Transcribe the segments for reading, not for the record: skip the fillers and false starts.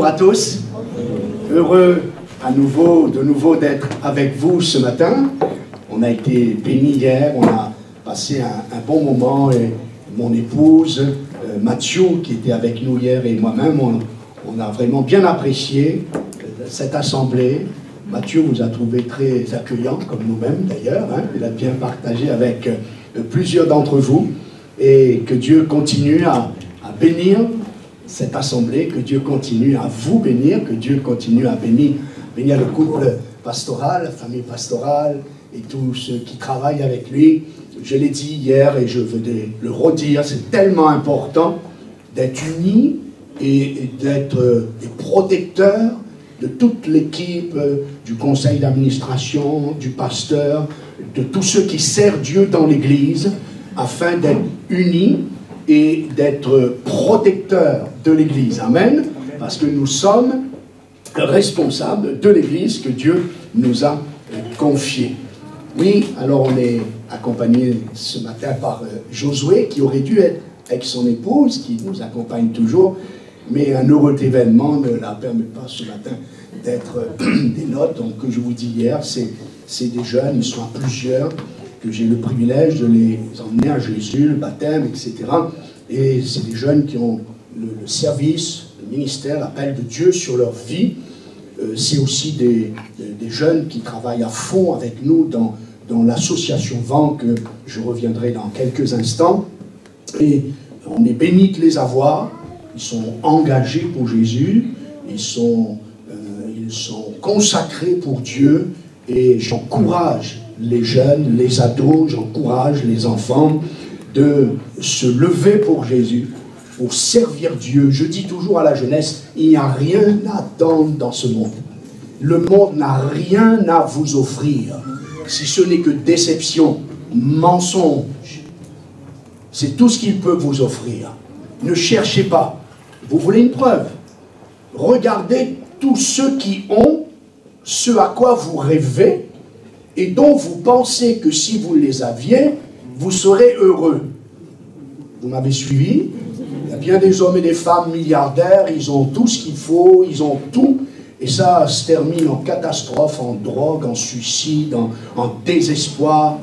Bonjour à tous. Heureux de nouveau d'être avec vous ce matin. On a été bénis hier, on a passé un bon moment et mon épouse, Mathieu, qui était avec nous hier, et moi-même, on a vraiment bien apprécié cette assemblée. Mathieu vous a trouvé très accueillant, comme nous-mêmes d'ailleurs. Hein. Il a bien partagé avec plusieurs d'entre vous. Et que Dieu continue à bénir cette assemblée, que Dieu continue à vous bénir, que Dieu continue à bénir le couple pastoral, la famille pastorale et tous ceux qui travaillent avec lui. Je l'ai dit hier et je veux le redire, c'est tellement important d'être unis et d'être des protecteurs de toute l'équipe du conseil d'administration, du pasteur, de tous ceux qui servent Dieu dans l'Église, afin d'être unis et d'être protecteurs de l'Église. Amen. Parce que nous sommes responsables de l'Église que Dieu nous a confiée. Oui, alors on est accompagné ce matin par Josué, qui aurait dû être avec son épouse, qui nous accompagne toujours, mais un heureux événement ne la permet pas ce matin d'être des notes. Donc, que je vous dis hier, c'est des jeunes, ils sont à plusieurs, que j'ai le privilège de les emmener à Jésus, le baptême, etc. Et c'est des jeunes qui ont le service, le ministère, l'appel de Dieu sur leur vie. C'est aussi des jeunes qui travaillent à fond avec nous dans l'association Vent, que je reviendrai dans quelques instants. Et on est bénis de les avoir. Ils sont engagés pour Jésus, ils sont consacrés pour Dieu, et j'encourage les jeunes, les ados, j'encourage les enfants de se lever pour Jésus, pour servir Dieu. Je dis toujours à la jeunesse, il n'y a rien à attendre dans ce monde. Le monde n'a rien à vous offrir, si ce n'est que déception, mensonge. C'est tout ce qu'il peut vous offrir. Ne cherchez pas. Vous voulez une preuve? Regardez tous ceux qui ont ce à quoi vous rêvez, et dont vous pensez que si vous les aviez, vous serez heureux. Vous m'avez suivi? Il y a bien des hommes et des femmes milliardaires, ils ont tout ce qu'il faut, ils ont tout, et ça se termine en catastrophe, en drogue, en suicide, en désespoir,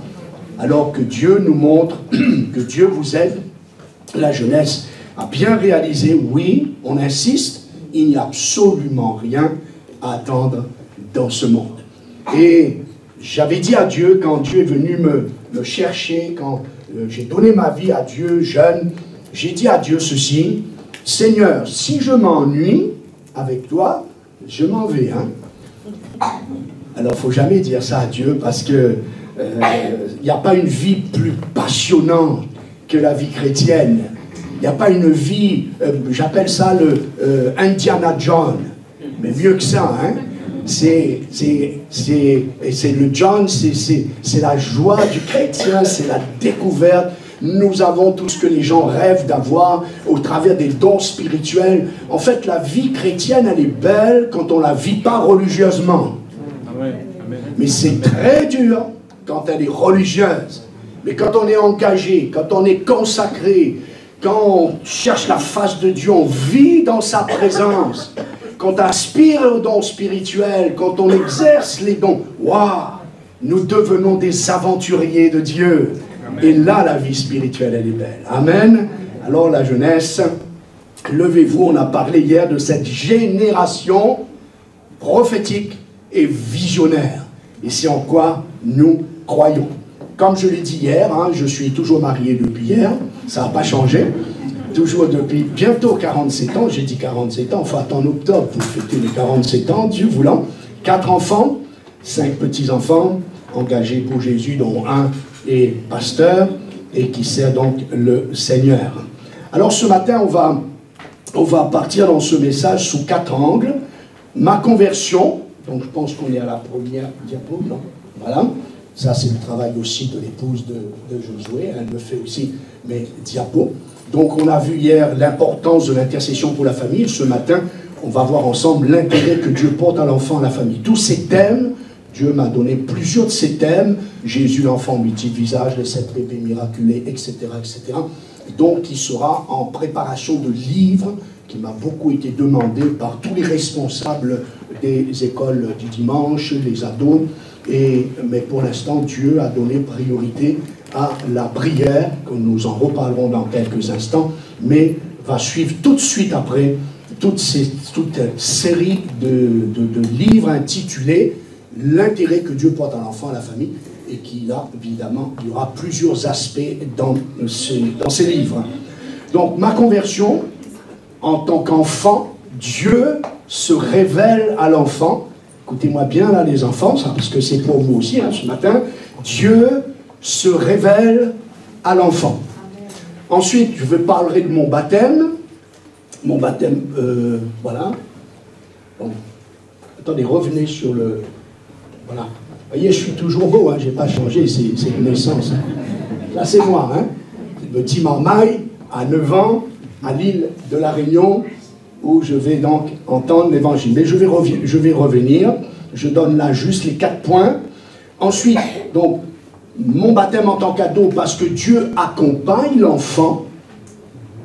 alors que Dieu nous montre, que Dieu vous aide, la jeunesse, à bien réaliser, oui, on insiste, il n'y a absolument rien à attendre dans ce monde. Et j'avais dit à Dieu, quand Dieu est venu me chercher, quand j'ai donné ma vie à Dieu jeune, j'ai dit à Dieu ceci: Seigneur, si je m'ennuie avec toi, je m'en vais. Hein? Alors, il ne faut jamais dire ça à Dieu, parce que il n'y a pas une vie plus passionnante que la vie chrétienne. Il n'y a pas une vie, j'appelle ça le Indiana Jones, mais mieux que ça, hein? C'est le John, c'est la joie du chrétien, c'est la découverte. Nous avons tout ce que les gens rêvent d'avoir au travers des dons spirituels. En fait, la vie chrétienne, elle est belle quand on ne la vit pas religieusement. Amen. Mais c'est très dur quand elle est religieuse. Mais quand on est engagé, quand on est consacré, quand on cherche la face de Dieu, on vit dans sa présence, quand on aspire aux dons spirituels, quand on exerce les dons, waouh, nous devenons des aventuriers de Dieu. Amen. Et là, la vie spirituelle, elle est belle. Amen. Alors, la jeunesse, levez-vous. On a parlé hier de cette génération prophétique et visionnaire. Et c'est en quoi nous croyons. Comme je l'ai dit hier, hein, je suis toujours marié depuis hier. Ça n'a pas changé. Toujours depuis bientôt 47 ans, j'ai dit 47 ans, enfin en octobre pour fêter les 47 ans, Dieu voulant. 4 enfants, 5 petits-enfants, engagés pour Jésus, dont un est pasteur et qui sert donc le Seigneur. Alors ce matin, on va partir dans ce message sous 4 angles. Ma conversion, donc je pense qu'on est à la première diapo, non? Voilà. Ça, c'est le travail aussi de l'épouse de Josué. Elle me fait aussi mes diapos. Donc, on a vu hier l'importance de l'intercession pour la famille. Ce matin, on va voir ensemble l'intérêt que Dieu porte à l'enfant, à la famille. Tous ces thèmes, Dieu m'a donné plusieurs de ces thèmes. Jésus, l'enfant multi-visage, les 7 bébés miraculés, etc., etc. Donc, il sera en préparation de livres qui m'a beaucoup été demandé par tous les responsables des écoles du dimanche, les ados. Mais pour l'instant, Dieu a donné priorité à la prière, que nous en reparlerons dans quelques instants, mais va suivre tout de suite après toute série de livres intitulés « L'intérêt que Dieu porte à l'enfant, à la famille », et qu'il a, évidemment, il y aura plusieurs aspects dans ces livres. Donc, ma conversion, en tant qu'enfant, Dieu se révèle à l'enfant. Écoutez-moi bien, là, les enfants, ça, parce que c'est pour vous aussi, hein, ce matin. Dieu se révèle à l'enfant. Ensuite, je parlerai de mon baptême. Mon baptême, voilà. Bon. Attendez, revenez sur le... Voilà. Vous voyez, je suis toujours beau, hein, je n'ai pas changé, c'est une naissance. Hein. Là, c'est moi, hein. C'est le petit Marmaille, à 9 ans, à l'île de la Réunion, où je vais donc entendre l'évangile. Mais je vais revenir, je donne là juste les 4 points. Ensuite, donc, mon baptême en tant qu'ado, parce que Dieu accompagne l'enfant.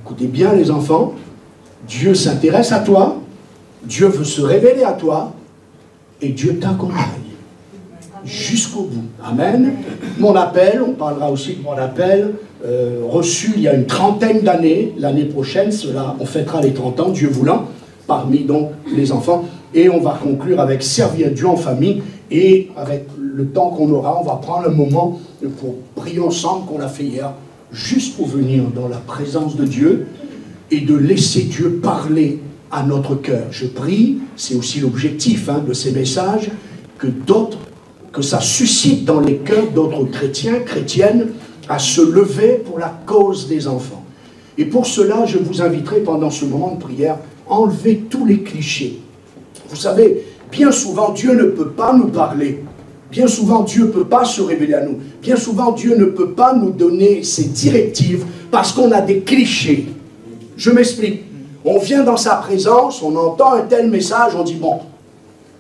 Écoutez bien les enfants, Dieu s'intéresse à toi, Dieu veut se révéler à toi, et Dieu t'accompagne jusqu'au bout. Amen. Mon appel, on parlera aussi de mon appel, reçu il y a une 30aine d'années. L'année prochaine, on fêtera les 30 ans, Dieu voulant, parmi donc les enfants. Et on va conclure avec servir Dieu en famille. Et avec le temps qu'on aura, on va prendre un moment pour prier ensemble, qu'on a fait hier, juste pour venir dans la présence de Dieu et de laisser Dieu parler à notre cœur. Je prie, c'est aussi l'objectif de ces messages, que ça suscite dans les cœurs d'autres chrétiens, chrétiennes, à se lever pour la cause des enfants. Et pour cela, je vous inviterai pendant ce moment de prière, à enlever tous les clichés. Vous savez, bien souvent, Dieu ne peut pas nous parler. Bien souvent, Dieu ne peut pas se révéler à nous. Bien souvent, Dieu ne peut pas nous donner ses directives parce qu'on a des clichés. Je m'explique. On vient dans sa présence, on entend un tel message, on dit, bon,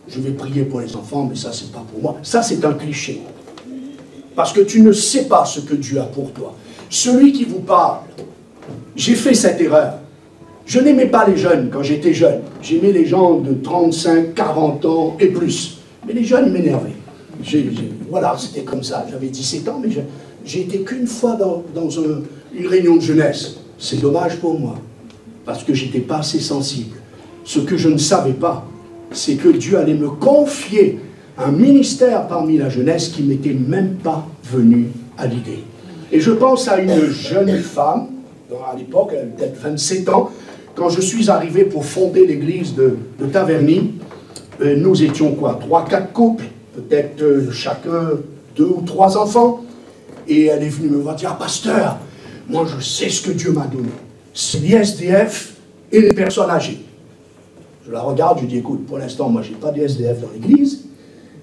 je vais prier pour les enfants, mais ça, c'est pas pour moi. Ça, c'est un cliché. Parce que tu ne sais pas ce que Dieu a pour toi. Celui qui vous parle, j'ai fait cette erreur. Je n'aimais pas les jeunes quand j'étais jeune. J'aimais les gens de 35, 40 ans et plus. Mais les jeunes, ils m'énervaient. Voilà, c'était comme ça. J'avais 17 ans, mais j'ai été qu'une fois dans une réunion de jeunesse. C'est dommage pour moi, parce que je n'étais pas assez sensible. Ce que je ne savais pas, c'est que Dieu allait me confier un ministère parmi la jeunesse qui ne m'était même pas venu à l'idée. Et je pense à une jeune femme, à l'époque, elle avait peut-être 27 ans, quand je suis arrivé pour fonder l'église de Taverny. Nous étions quoi, 3-4 couples, peut-être chacun 2 ou 3 enfants. Et elle est venue me voir dire, ah, pasteur, moi je sais ce que Dieu m'a donné. C'est les SDF et les personnes âgées. Je la regarde, je dis, écoute, pour l'instant, moi, je n'ai pas de SDF dans l'église.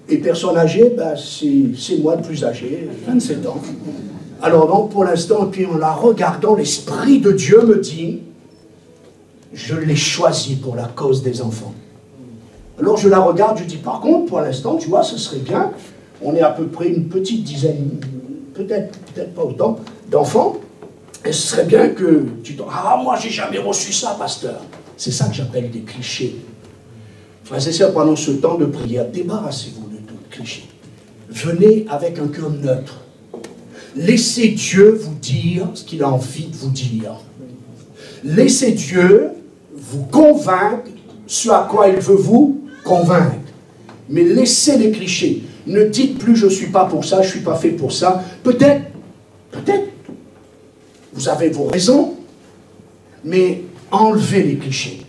Et personnes âgées, ben, c'est moi le plus âgé, 27 ans. Alors donc, pour l'instant, puis en la regardant, l'Esprit de Dieu me dit, je l'ai choisi pour la cause des enfants. Alors je la regarde, je dis, par contre, pour l'instant, tu vois, ce serait bien, on est à peu près une petite dizaine, peut-être pas autant, d'enfants, et ce serait bien que tu te... Ah, moi, j'ai jamais reçu ça, pasteur. C'est ça que j'appelle des clichés. Frères et sœurs, pendant ce temps de prière, débarrassez-vous de tout cliché. Venez avec un cœur neutre. Laissez Dieu vous dire ce qu'il a envie de vous dire. Laissez Dieu vous convaincre ce à quoi il veut vous convaincre. Mais laissez les clichés. Ne dites plus je ne suis pas pour ça, je ne suis pas fait pour ça. Peut-être, vous avez vos raisons, mais enlevez les clichés.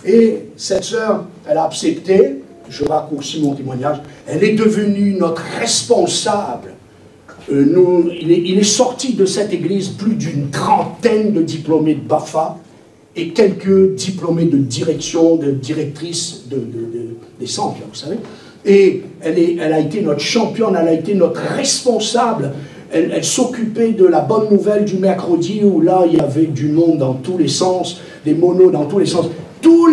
Et cette sœur, elle a accepté, je raccourcis mon témoignage, elle est devenue notre responsable. Il est sorti de cette église plus d'une trentaine de diplômés de BAFA et quelques diplômés de direction, de directrice des centres, vous savez. Et elle a été notre championne, elle a été notre responsable. Elle s'occupait de la bonne nouvelle du mercredi où là, il y avait du monde dans tous les sens, des monos dans tous les sens. Tous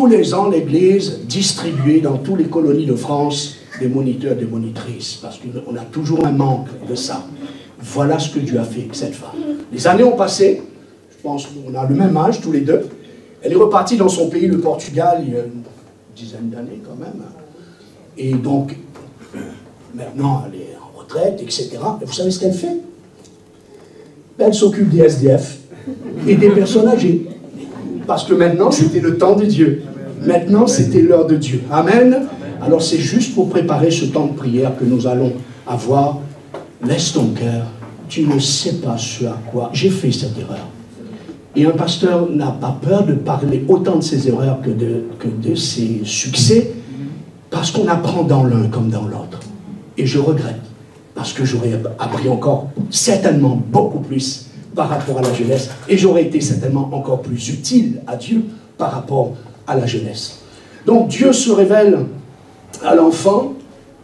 les ans, l'Église distribuait dans toutes les colonies de France des moniteurs, des monitrices, parce qu'on a toujours un manque de ça. Voilà ce que Dieu a fait avec cette femme. Les années ont passé, je pense qu'on a le même âge tous les deux. Elle est repartie dans son pays, le Portugal, il y a une dizaine d'années quand même. Et donc, maintenant, elle est en retraite, etc. Et vous savez ce qu'elle fait? Elle s'occupe des SDF et des personnes âgées. Parce que maintenant, c'était le temps de Dieu. Maintenant, c'était l'heure de Dieu. Amen. Alors, c'est juste pour préparer ce temps de prière que nous allons avoir. Laisse ton cœur. Tu ne sais pas ce à quoi. J'ai fait cette erreur. Et un pasteur n'a pas peur de parler autant de ses erreurs que de ses succès, parce qu'on apprend dans l'un comme dans l'autre. Et je regrette, parce que j'aurais appris encore certainement beaucoup plus par rapport à la jeunesse, et j'aurais été certainement encore plus utile à Dieu par rapport à la jeunesse. Donc Dieu se révèle à l'enfant.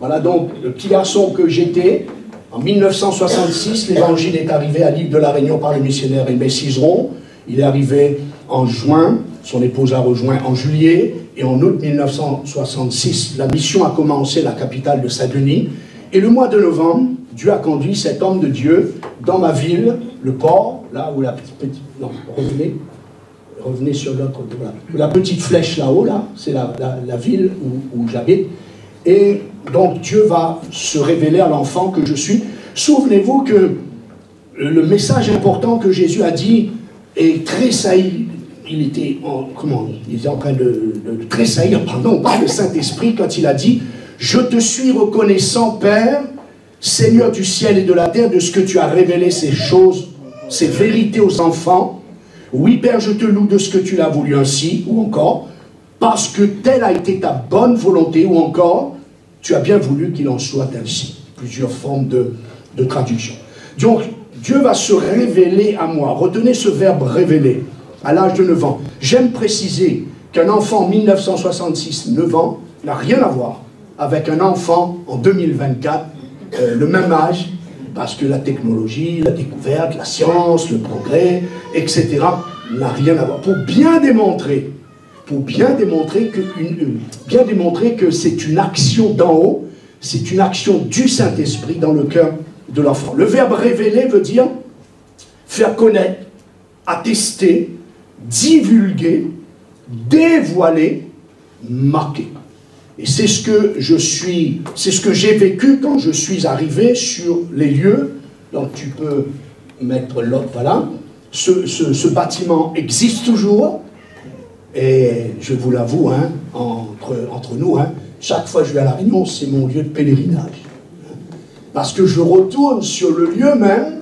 Voilà donc le petit garçon que j'étais. En 1966, l'évangile est arrivé à l'île de la Réunion par le missionnaire Aimé Cizeron. Il est arrivé en juin, son épouse a rejoint en juillet, et en août 1966, la mission a commencé, la capitale de Saint-Denis. Et le mois de novembre, Dieu a conduit cet homme de Dieu dans ma ville, le port, là où la petite... Non, revenez sur l'autre... Voilà, la petite flèche là-haut, là, c'est la ville où j'habite. Et donc Dieu va se révéler à l'enfant que je suis. Souvenez-vous que le message important que Jésus a dit est tressailli. Il était en train de tressaillir, pardon, par le Saint-Esprit quand il a dit « Je te suis reconnaissant, Père, Seigneur du ciel et de la terre, de ce que tu as révélé ces choses, ces vérités aux enfants. Oui, Père, je te loue de ce que tu l'as voulu ainsi, ou encore, parce que telle a été ta bonne volonté, ou encore, tu as bien voulu qu'il en soit ainsi. » Plusieurs formes de traduction. Donc, Dieu va se révéler à moi. Retenez ce verbe « révéler » à l'âge de 9 ans. J'aime préciser qu'un enfant en 1966, 9 ans, n'a rien à voir avec un enfant en 2024, le même âge, parce que la technologie, la découverte, la science, le progrès, etc., n'a rien à voir. Pour bien démontrer que c'est une action d'en haut, c'est une action du Saint-Esprit dans le cœur de l'enfant. Le verbe révéler veut dire faire connaître, attester, divulguer, dévoiler, marquer. Et c'est ce que j'ai vécu quand je suis arrivé sur les lieux. Donc tu peux mettre l'autre, voilà. Ce bâtiment existe toujours. Et je vous l'avoue, hein, entre nous, hein, chaque fois que je vais à La Réunion, c'est mon lieu de pèlerinage. Parce que je retourne sur le lieu même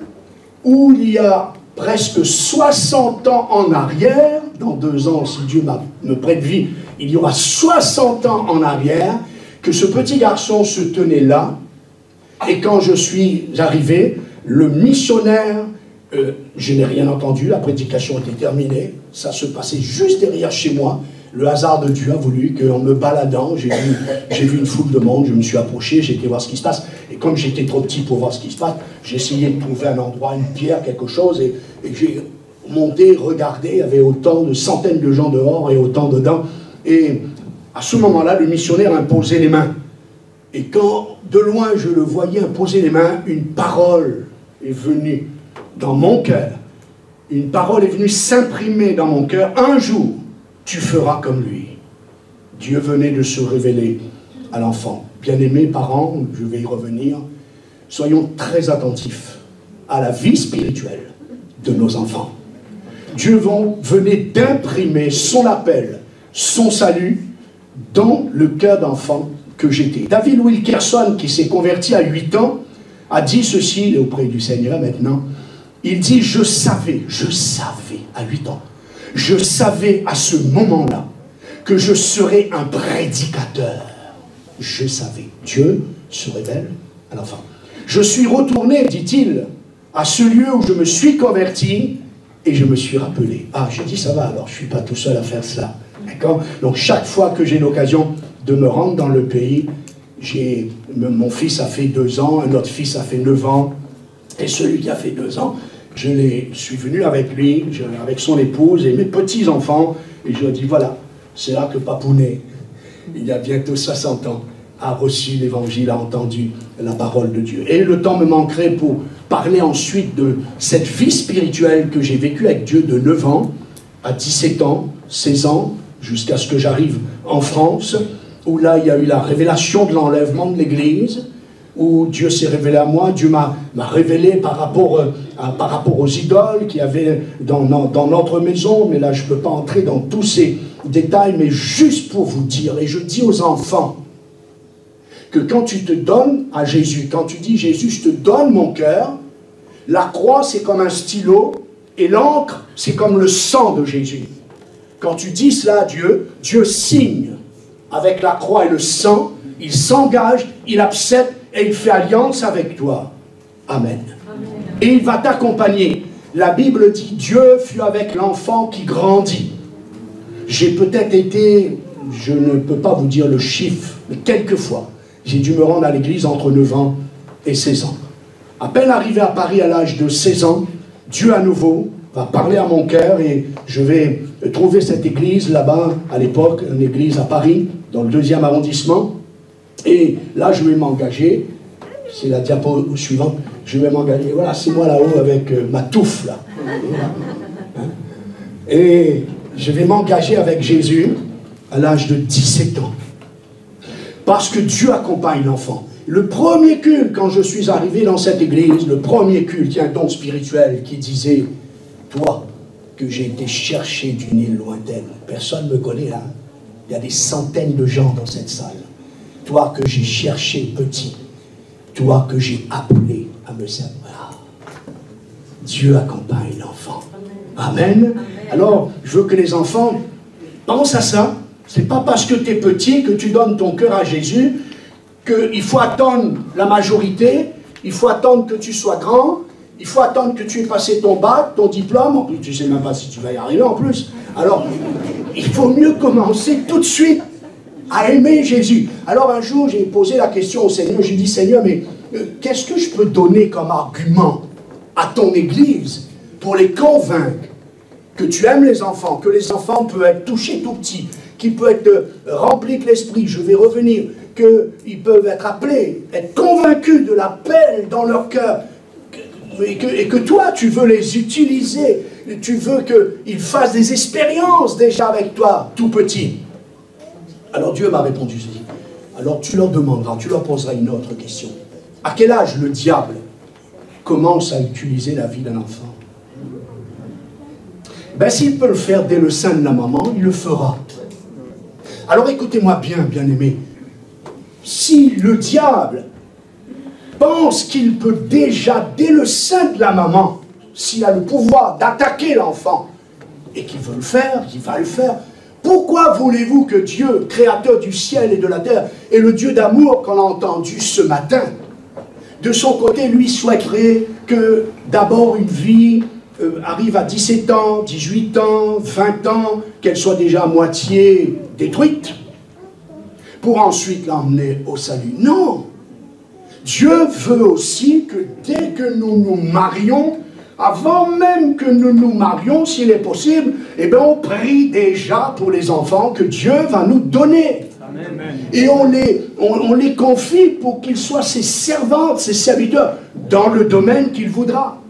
où il y a presque 60 ans en arrière, dans 2 ans, si Dieu me prête vie, il y aura 60 ans en arrière, que ce petit garçon se tenait là, et quand je suis arrivé, le missionnaire, je n'ai rien entendu, la prédication était terminée, ça se passait juste derrière chez moi. Le hasard de Dieu a voulu qu'en me baladant, j'ai vu une foule de monde, je me suis approché, j'ai été voir ce qui se passe. Et comme j'étais trop petit pour voir ce qui se passe, j'ai essayé de trouver un endroit, une pierre, quelque chose, et j'ai monté, regardé, il y avait autant de centaines de gens dehors et autant dedans. Et à ce moment-là, le missionnaire imposait les mains. Et quand de loin je le voyais imposer les mains, une parole est venue dans mon cœur. Une parole est venue s'imprimer dans mon cœur. Un jour, tu feras comme lui. Dieu venait de se révéler à l'enfant. Bien-aimés parents, je vais y revenir, soyons très attentifs à la vie spirituelle de nos enfants. Dieu venait d'imprimer son appel, son salut dans le cœur d'enfant que j'étais. David Wilkerson, qui s'est converti à 8 ans, a dit ceci, il est auprès du Seigneur maintenant. Il dit, je savais à 8 ans, je savais à ce moment-là que je serais un prédicateur. Je savais. Dieu se révèle à l'enfant. Je suis retourné, dit-il, à ce lieu où je me suis converti et je me suis rappelé. Ah, j'ai dit, ça va alors, je ne suis pas tout seul à faire cela. D'accord? Donc, chaque fois que j'ai l'occasion de me rendre dans le pays, mon fils a fait 2 ans, un autre fils a fait 9 ans, et celui qui a fait 2 ans, je suis venu avec lui, avec son épouse et mes petits-enfants, et je lui ai dit, voilà, c'est là que Papou naît, il y a bientôt 60 ans. a reçu l'évangile, a entendu la parole de Dieu. Et le temps me manquerait pour parler ensuite de cette vie spirituelle que j'ai vécue avec Dieu de 9 ans à 17 ans, 16 ans, jusqu'à ce que j'arrive en France, où là il y a eu la révélation de l'enlèvement de l'Église, où Dieu s'est révélé à moi, Dieu m'a révélé par rapport aux idoles qu'il y avait dans notre maison, mais là je ne peux pas entrer dans tous ces détails, mais juste pour vous dire, et je dis aux enfants, que quand tu te donnes à Jésus, quand tu dis Jésus, je te donne mon cœur, la croix c'est comme un stylo, et l'encre c'est comme le sang de Jésus. Quand tu dis cela à Dieu, Dieu signe avec la croix et le sang, il s'engage, il accepte et il fait alliance avec toi. Amen. Amen. Et il va t'accompagner. La Bible dit, Dieu fut avec l'enfant qui grandit. J'ai peut-être été, je ne peux pas vous dire le chiffre, mais quelquefois, j'ai dû me rendre à l'église entre 9 ans et 16 ans. À peine arrivé à Paris à l'âge de 16 ans, Dieu à nouveau va parler à mon cœur et je vais trouver cette église là-bas, à l'époque, une église à Paris, dans le 2e arrondissement. Et là, je vais m'engager, c'est la diapo suivante, je vais m'engager, voilà, c'est moi là-haut avec ma touffe, là. Et je vais m'engager avec Jésus à l'âge de 17 ans. Parce que Dieu accompagne l'enfant. Le premier culte, quand je suis arrivé dans cette église, le premier culte, il y a un don spirituel qui disait, toi, que j'ai été chercher d'une île lointaine, personne ne me connaît là, il y a des centaines de gens dans cette salle. Toi que j'ai cherché petit, toi que j'ai appelé à me servir. Dieu accompagne l'enfant. Amen. Alors, je veux que les enfants pensent à ça. C'est pas parce que tu es petit que tu donnes ton cœur à Jésus qu'il faut attendre la majorité, il faut attendre que tu sois grand, il faut attendre que tu aies passé ton bac, ton diplôme, en plus tu ne sais même pas si tu vas y arriver en plus. Alors, il faut mieux commencer tout de suite à aimer Jésus. Alors un jour, j'ai posé la question au Seigneur, j'ai dit, Seigneur, mais qu'est-ce que je peux donner comme argument à ton Église pour les convaincre que tu aimes les enfants, que les enfants peuvent être touchés tout petits, qu'ils peuvent être remplis de l'esprit, je vais revenir, qu'ils peuvent être appelés, être convaincus de l'appel dans leur cœur, et que toi, tu veux les utiliser, tu veux qu'ils fassent des expériences déjà avec toi, tout petit. Alors Dieu m'a répondu, j'ai dit, alors tu leur demanderas, tu leur poseras une autre question. À quel âge le diable commence à utiliser la vie d'un enfant? Ben s'il peut le faire dès le sein de la maman, il le fera. Alors écoutez-moi bien, bien-aimés. Si le diable pense qu'il peut déjà, dès le sein de la maman, s'il a le pouvoir d'attaquer l'enfant, et qu'il veut le faire, qu'il va le faire, pourquoi voulez-vous que Dieu, créateur du ciel et de la terre, et le Dieu d'amour qu'on a entendu ce matin, de son côté, lui souhaiterait que d'abord une vie arrive à 17 ans, 18 ans, 20 ans, qu'elle soit déjà à moitié détruite, pour ensuite l'emmener au salut? Non! Dieu veut aussi que dès que nous nous marions, avant même que nous nous marions, s'il est possible, eh bien on prie déjà pour les enfants que Dieu va nous donner. Amen. Et on les confie pour qu'ils soient ses servantes, ses serviteurs, dans le domaine qu'il voudra.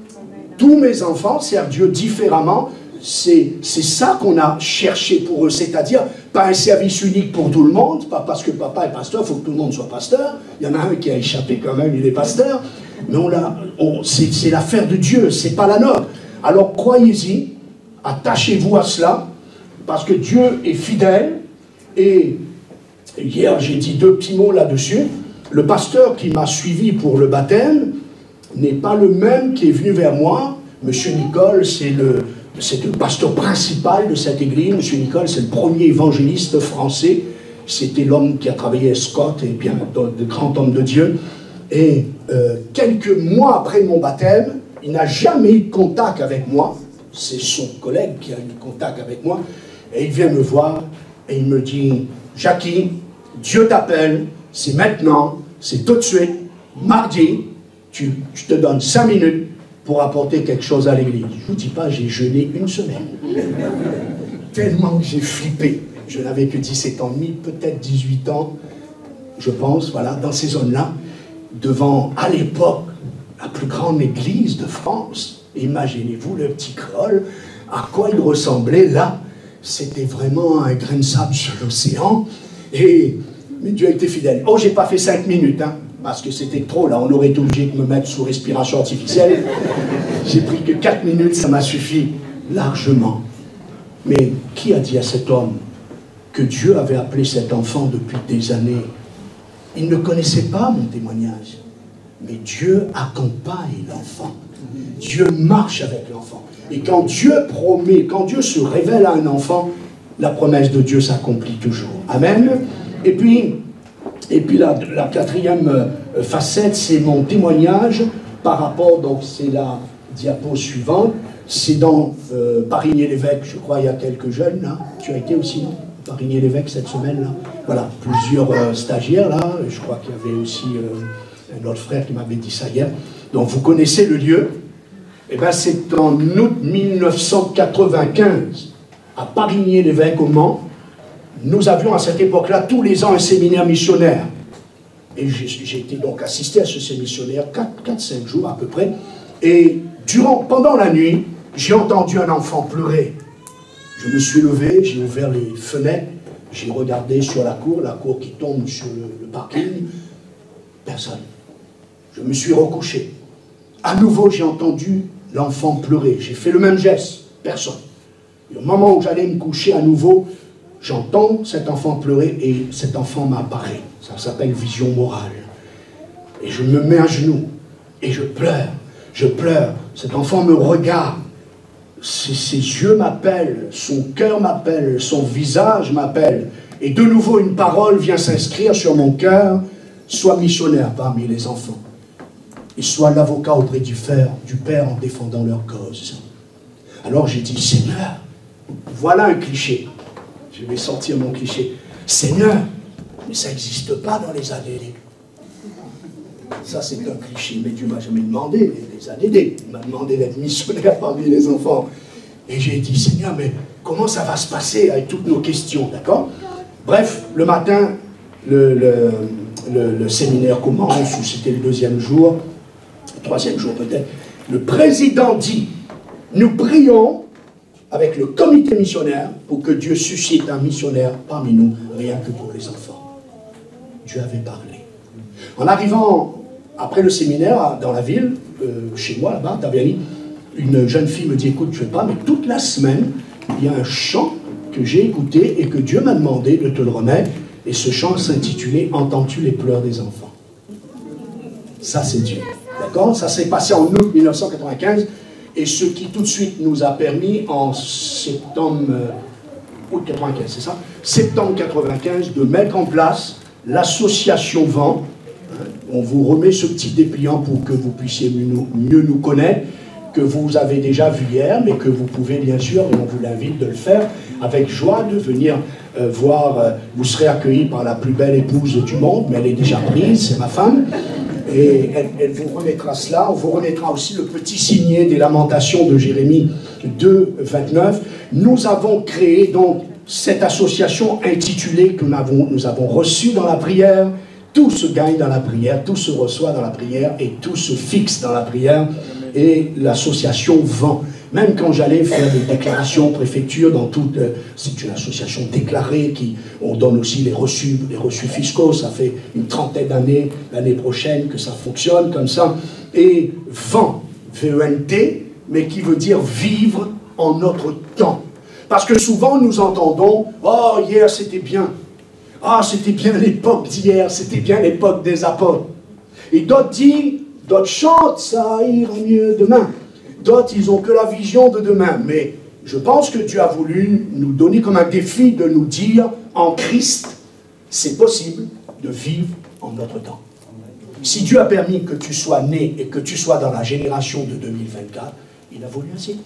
Tous mes enfants servent Dieu différemment. C'est ça qu'on a cherché pour eux, c'est-à-dire pas un service unique pour tout le monde, pas parce que papa est pasteur, il faut que tout le monde soit pasteur. Il y en a un qui a échappé quand même, il est pasteur. Mais c'est l'affaire de Dieu, c'est pas la nôtre. Alors croyez-y, attachez-vous à cela, parce que Dieu est fidèle. Et hier, j'ai dit 2 petits mots là-dessus. Le pasteur qui m'a suivi pour le baptême n'est pas le même qui est venu vers moi. Monsieur Nicole, c'est le pasteur principal de cette église. Monsieur Nicole, c'est le premier évangéliste français. C'était l'homme qui a travaillé à Scott et bien de grands hommes de Dieu. Et quelques mois après mon baptême, il n'a jamais eu de contact avec moi. C'est son collègue qui a eu contact avec moi. Et il vient me voir et il me dit, Jackie, Dieu t'appelle, c'est maintenant, c'est tout de suite, mardi, je te donne 5 minutes pour apporter quelque chose à l'église. Je ne vous dis pas, j'ai jeûné 1 semaine. Tellement que j'ai flippé. Je n'avais que 17 ans et demi, peut-être 18 ans. je pense, voilà, dans ces zones-là, devant, à l'époque, la plus grande église de France. Imaginez-vous le petit Créole, à quoi il ressemblait là. C'était vraiment un grain de sable sur l'océan. Mais Dieu a été fidèle. Oh, j'ai pas fait 5 minutes, hein, parce que c'était trop, là, on aurait été obligé de me mettre sous respiration artificielle. J'ai pris que 4 minutes, ça m'a suffi largement. Mais qui a dit à cet homme que Dieu avait appelé cet enfant depuis des années? Il ne connaissait pas mon témoignage. Mais Dieu accompagne l'enfant. Dieu marche avec l'enfant. Et quand Dieu promet, quand Dieu se révèle à un enfant, la promesse de Dieu s'accomplit toujours. Amen. Et puis la quatrième facette, c'est mon témoignage par rapport, donc c'est la diapo suivante, c'est dans Parigné-l'Évêque, je crois, il y a quelques jeunes, là. Tu as été aussi, non? Parigné-l'Évêque cette semaine, là. Voilà, plusieurs stagiaires, là. Je crois qu'il y avait aussi un autre frère qui m'avait dit ça hier. Donc vous connaissez le lieu. Eh bien, c'est en août 1995, à Parigné-l'Évêque au Mans. Nous avions à cette époque-là, tous les ans, un séminaire missionnaire. Et j'ai été donc assisté à ce séminaire 4-5 jours à peu près. Et pendant la nuit, j'ai entendu un enfant pleurer. Je me suis levé, j'ai ouvert les fenêtres, j'ai regardé sur la cour qui tombe sur le parking. Personne. Je me suis recouché. À nouveau, j'ai entendu l'enfant pleurer. J'ai fait le même geste. Personne. Et au moment où j'allais me coucher à nouveau, j'entends cet enfant pleurer et cet enfant m'apparaît. Ça s'appelle vision morale. Et je me mets à genoux et je pleure. Je pleure. Cet enfant me regarde. Ses yeux m'appellent, son cœur m'appelle, son visage m'appelle. Et de nouveau, une parole vient s'inscrire sur mon cœur. Sois missionnaire parmi les enfants. Et sois l'avocat auprès du Père en défendant leur cause. Alors j'ai dit, Seigneur, voilà un cliché. Je vais sortir mon cliché. Seigneur, mais ça n'existe pas dans les ADD. Ça, c'est un cliché, mais Dieu ne m'a jamais demandé les ADD. Il m'a demandé d'être missionnaire parmi les enfants. Et j'ai dit, Seigneur, mais comment ça va se passer avec toutes nos questions, d'accord? Bref, le matin, le séminaire commence, ou c'était le 2e jour, le 3e jour peut-être. Le président dit, nous prions avec le comité missionnaire pour que Dieu suscite un missionnaire parmi nous, rien que pour les enfants. Dieu avait parlé. En arrivant après le séminaire dans la ville, chez moi là-bas, Taviani, une jeune fille me dit, écoute, je ne sais pas, mais toute la semaine, il y a un chant que j'ai écouté et que Dieu m'a demandé de te le remettre, et ce chant s'intitulait « Entends-tu les pleurs des enfants ?» Ça, c'est Dieu. D'accord? Ça s'est passé en août 1995, et ce qui tout de suite nous a permis en septembre, août 95, c'est ça? Septembre 95, de mettre en place l'association Vent. On vous remet ce petit dépliant pour que vous puissiez mieux nous connaître, que vous avez déjà vu hier, mais que vous pouvez bien sûr, et on vous l'invite de le faire, avec joie, de venir voir. Vous serez accueillis par la plus belle épouse du monde, mais elle est déjà prise, c'est ma femme. Et elle vous remettra cela. On vous remettra aussi le petit signet des lamentations de Jérémie 2, 29. Nous avons créé donc cette association intitulée que nous avons reçue dans la prière. Tout se gagne dans la prière, tout se reçoit dans la prière et tout se fixe dans la prière. Et l'association Vent. Même quand j'allais faire des déclarations préfecture dans toute... c'est une association déclarée qui... On donne aussi les reçus fiscaux. Ça fait une trentaine d'années, l'année prochaine, que ça fonctionne comme ça. Et Vent, V-E-N-T, mais qui veut dire vivre en notre temps. Parce que souvent nous entendons « Oh, hier c'était bien. Ah, c'était bien l'époque d'hier, c'était bien l'époque des apôtres. » Et d'autres disent... D'autres chantent, ça ira mieux demain. D'autres, ils n'ont que la vision de demain. Mais je pense que Dieu a voulu nous donner comme un défi de nous dire, en Christ, c'est possible de vivre en notre temps. Si Dieu a permis que tu sois né et que tu sois dans la génération de 2024, il a voulu ainsi.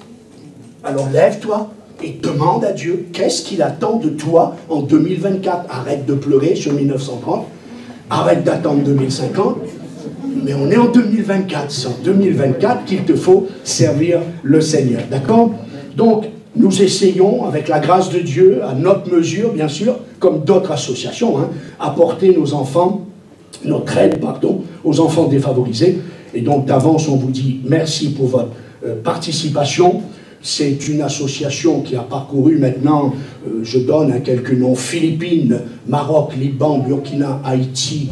Alors lève-toi et demande à Dieu qu'est-ce qu'il attend de toi en 2024. Arrête de pleurer sur 1930, arrête d'attendre 2050. Mais on est en 2024, c'est en 2024 qu'il te faut servir le Seigneur, d'accord? Donc, nous essayons, avec la grâce de Dieu, à notre mesure, bien sûr, comme d'autres associations, apporter notre aide, aux enfants défavorisés. Et donc, d'avance, on vous dit merci pour votre participation. C'est une association qui a parcouru maintenant, je donne quelques noms, Philippines, Maroc, Liban, Burkina, Haïti,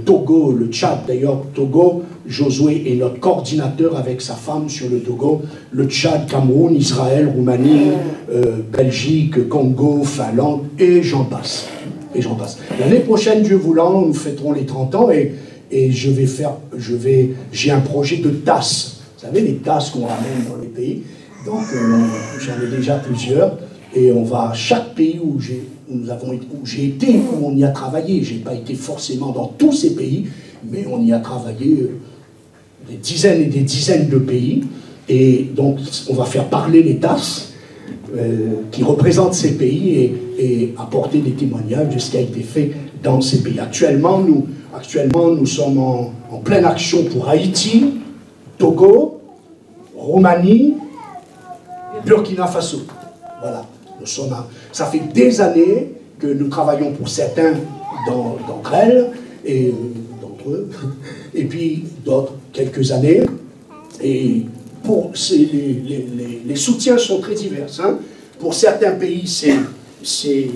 Togo, le Tchad. D'ailleurs, Togo, Josué est notre coordinateur avec sa femme sur le Togo. Le Tchad, Cameroun, Israël, Roumanie, Belgique, Congo, Finlande, et j'en passe. Et j'en passe. L'année prochaine, Dieu voulant, nous fêterons les 30 ans et j'ai un projet de tasses. Vous savez, les tasses qu'on ramène dans les pays. Donc, j'en ai déjà plusieurs. Et on va à chaque pays où j'ai été, où on y a travaillé. Je n'ai pas été forcément dans tous ces pays, mais on y a travaillé des dizaines et des dizaines de pays. Et donc, on va faire parler les tasses qui représentent ces pays et apporter des témoignages de ce qui a été fait dans ces pays. Actuellement, nous sommes en pleine action pour Haïti, Togo, Roumanie, Burkina Faso. Voilà. Ça fait des années que nous travaillons pour certains d'entre elles et d'entre eux, et puis d'autres quelques années. Et les soutiens sont très divers. Pour certains pays, c'est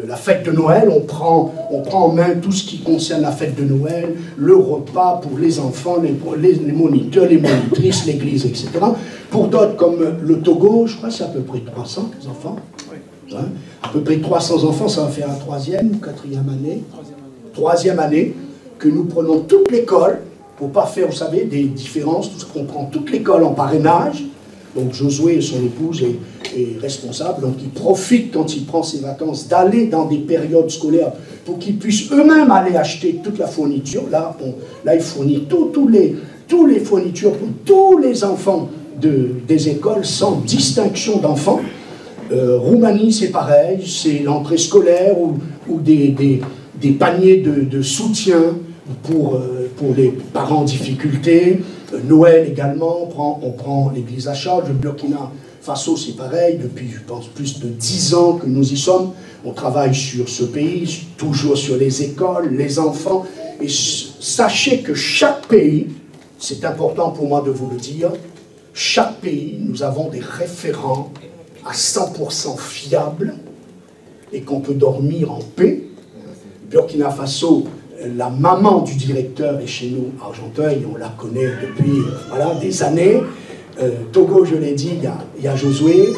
la fête de Noël. On prend en main tout ce qui concerne la fête de Noël, le repas pour les enfants, les moniteurs, les monitrices, l'église, etc. Pour d'autres, comme le Togo, je crois que c'est à peu près 300 enfants. Oui. À peu près 300 enfants, ça va faire la 3e ou 4e année. 3e année que nous prenons toute l'école, pour ne pas faire, vous savez, des différences, tout ce qu'on prend toute l'école en parrainage. Donc Josué et son épouse est responsable, donc il profite quand il prend ses vacances d'aller dans des périodes scolaires pour qu'ils puissent eux-mêmes aller acheter toute la fourniture. Là il fournit tous les fournitures pour tous les enfants des écoles sans distinction d'enfants. Roumanie, c'est pareil, c'est l'entrée scolaire ou des paniers de soutien pour les parents en difficulté. Noël également, on prend l'église à charge. Le Burkina Faso, c'est pareil, depuis, je pense, plus de 10 ans que nous y sommes. On travaille sur ce pays, toujours sur les écoles, les enfants. Et sachez que chaque pays, c'est important pour moi de vous le dire, chaque pays, nous avons des référents à 100% fiables et qu'on peut dormir en paix. Burkina Faso, la maman du directeur est chez nous à Argenteuil, on la connaît depuis des années. Togo, je l'ai dit, il y a Josué.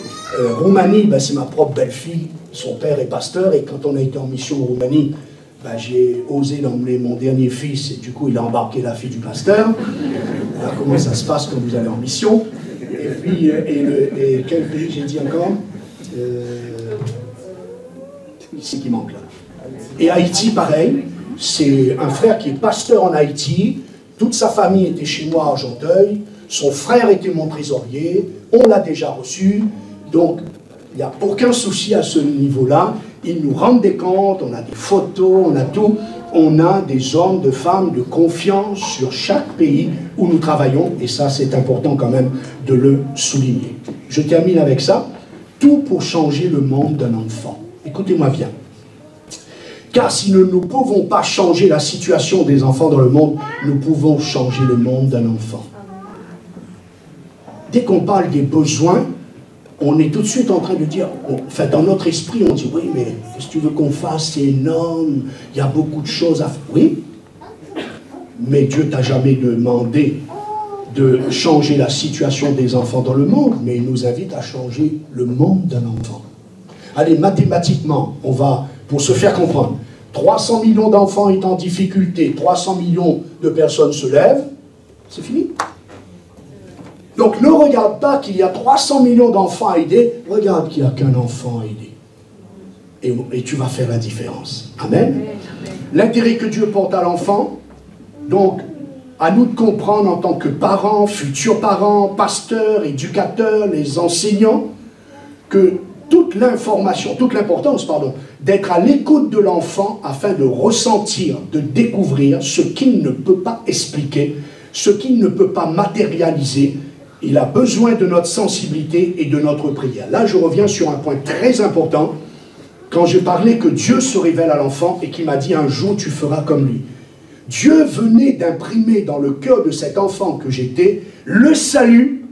Roumanie, c'est ma propre belle-fille, son père est pasteur, et quand on a été en mission en Roumanie, j'ai osé l'emmener mon dernier fils, et du coup il a embarqué la fille du pasteur. Voilà comment ça se passe quand vous allez en mission. Et puis, et quel pays j'ai dit encore Ici qui manque là. Et Haïti, pareil. C'est un frère qui est pasteur en Haïti, toute sa famille était chez moi à Argenteuil, son frère était mon trésorier, on l'a déjà reçu, donc il n'y a aucun souci à ce niveau-là. Ils nous rendent des comptes, on a des photos, on a tout, on a des hommes, de femmes de confiance sur chaque pays où nous travaillons, et ça c'est important quand même de le souligner. Je termine avec ça, tout pour changer le monde d'un enfant. Écoutez-moi bien. Car si nous ne pouvons pas changer la situation des enfants dans le monde, nous pouvons changer le monde d'un enfant. Dès qu'on parle des besoins, on est tout de suite en train de dire, enfin dans notre esprit, on dit, oui, mais qu'est-ce que tu veux qu'on fasse? C'est énorme, il y a beaucoup de choses à faire. Oui, mais Dieu t'a jamais demandé de changer la situation des enfants dans le monde, mais il nous invite à changer le monde d'un enfant. Allez, mathématiquement, on va... Pour se faire comprendre, 300 millions d'enfants est en difficulté, 300 millions de personnes se lèvent, c'est fini. Donc ne regarde pas qu'il y a 300 millions d'enfants à aider, regarde qu'il n'y a qu'un enfant à aider. Et tu vas faire la différence. Amen. L'intérêt que Dieu porte à l'enfant, donc à nous de comprendre en tant que parents, futurs parents, pasteurs, éducateurs, les enseignants, que toute l'information, toute l'importance, d'être à l'écoute de l'enfant afin de ressentir, de découvrir ce qu'il ne peut pas expliquer, ce qu'il ne peut pas matérialiser, il a besoin de notre sensibilité et de notre prière. Là, je reviens sur un point très important. Quand j'ai parlé que Dieu se révèle à l'enfant et qu'il m'a dit un jour tu feras comme lui. Dieu venait d'imprimer dans le cœur de cet enfant que j'étais le salut.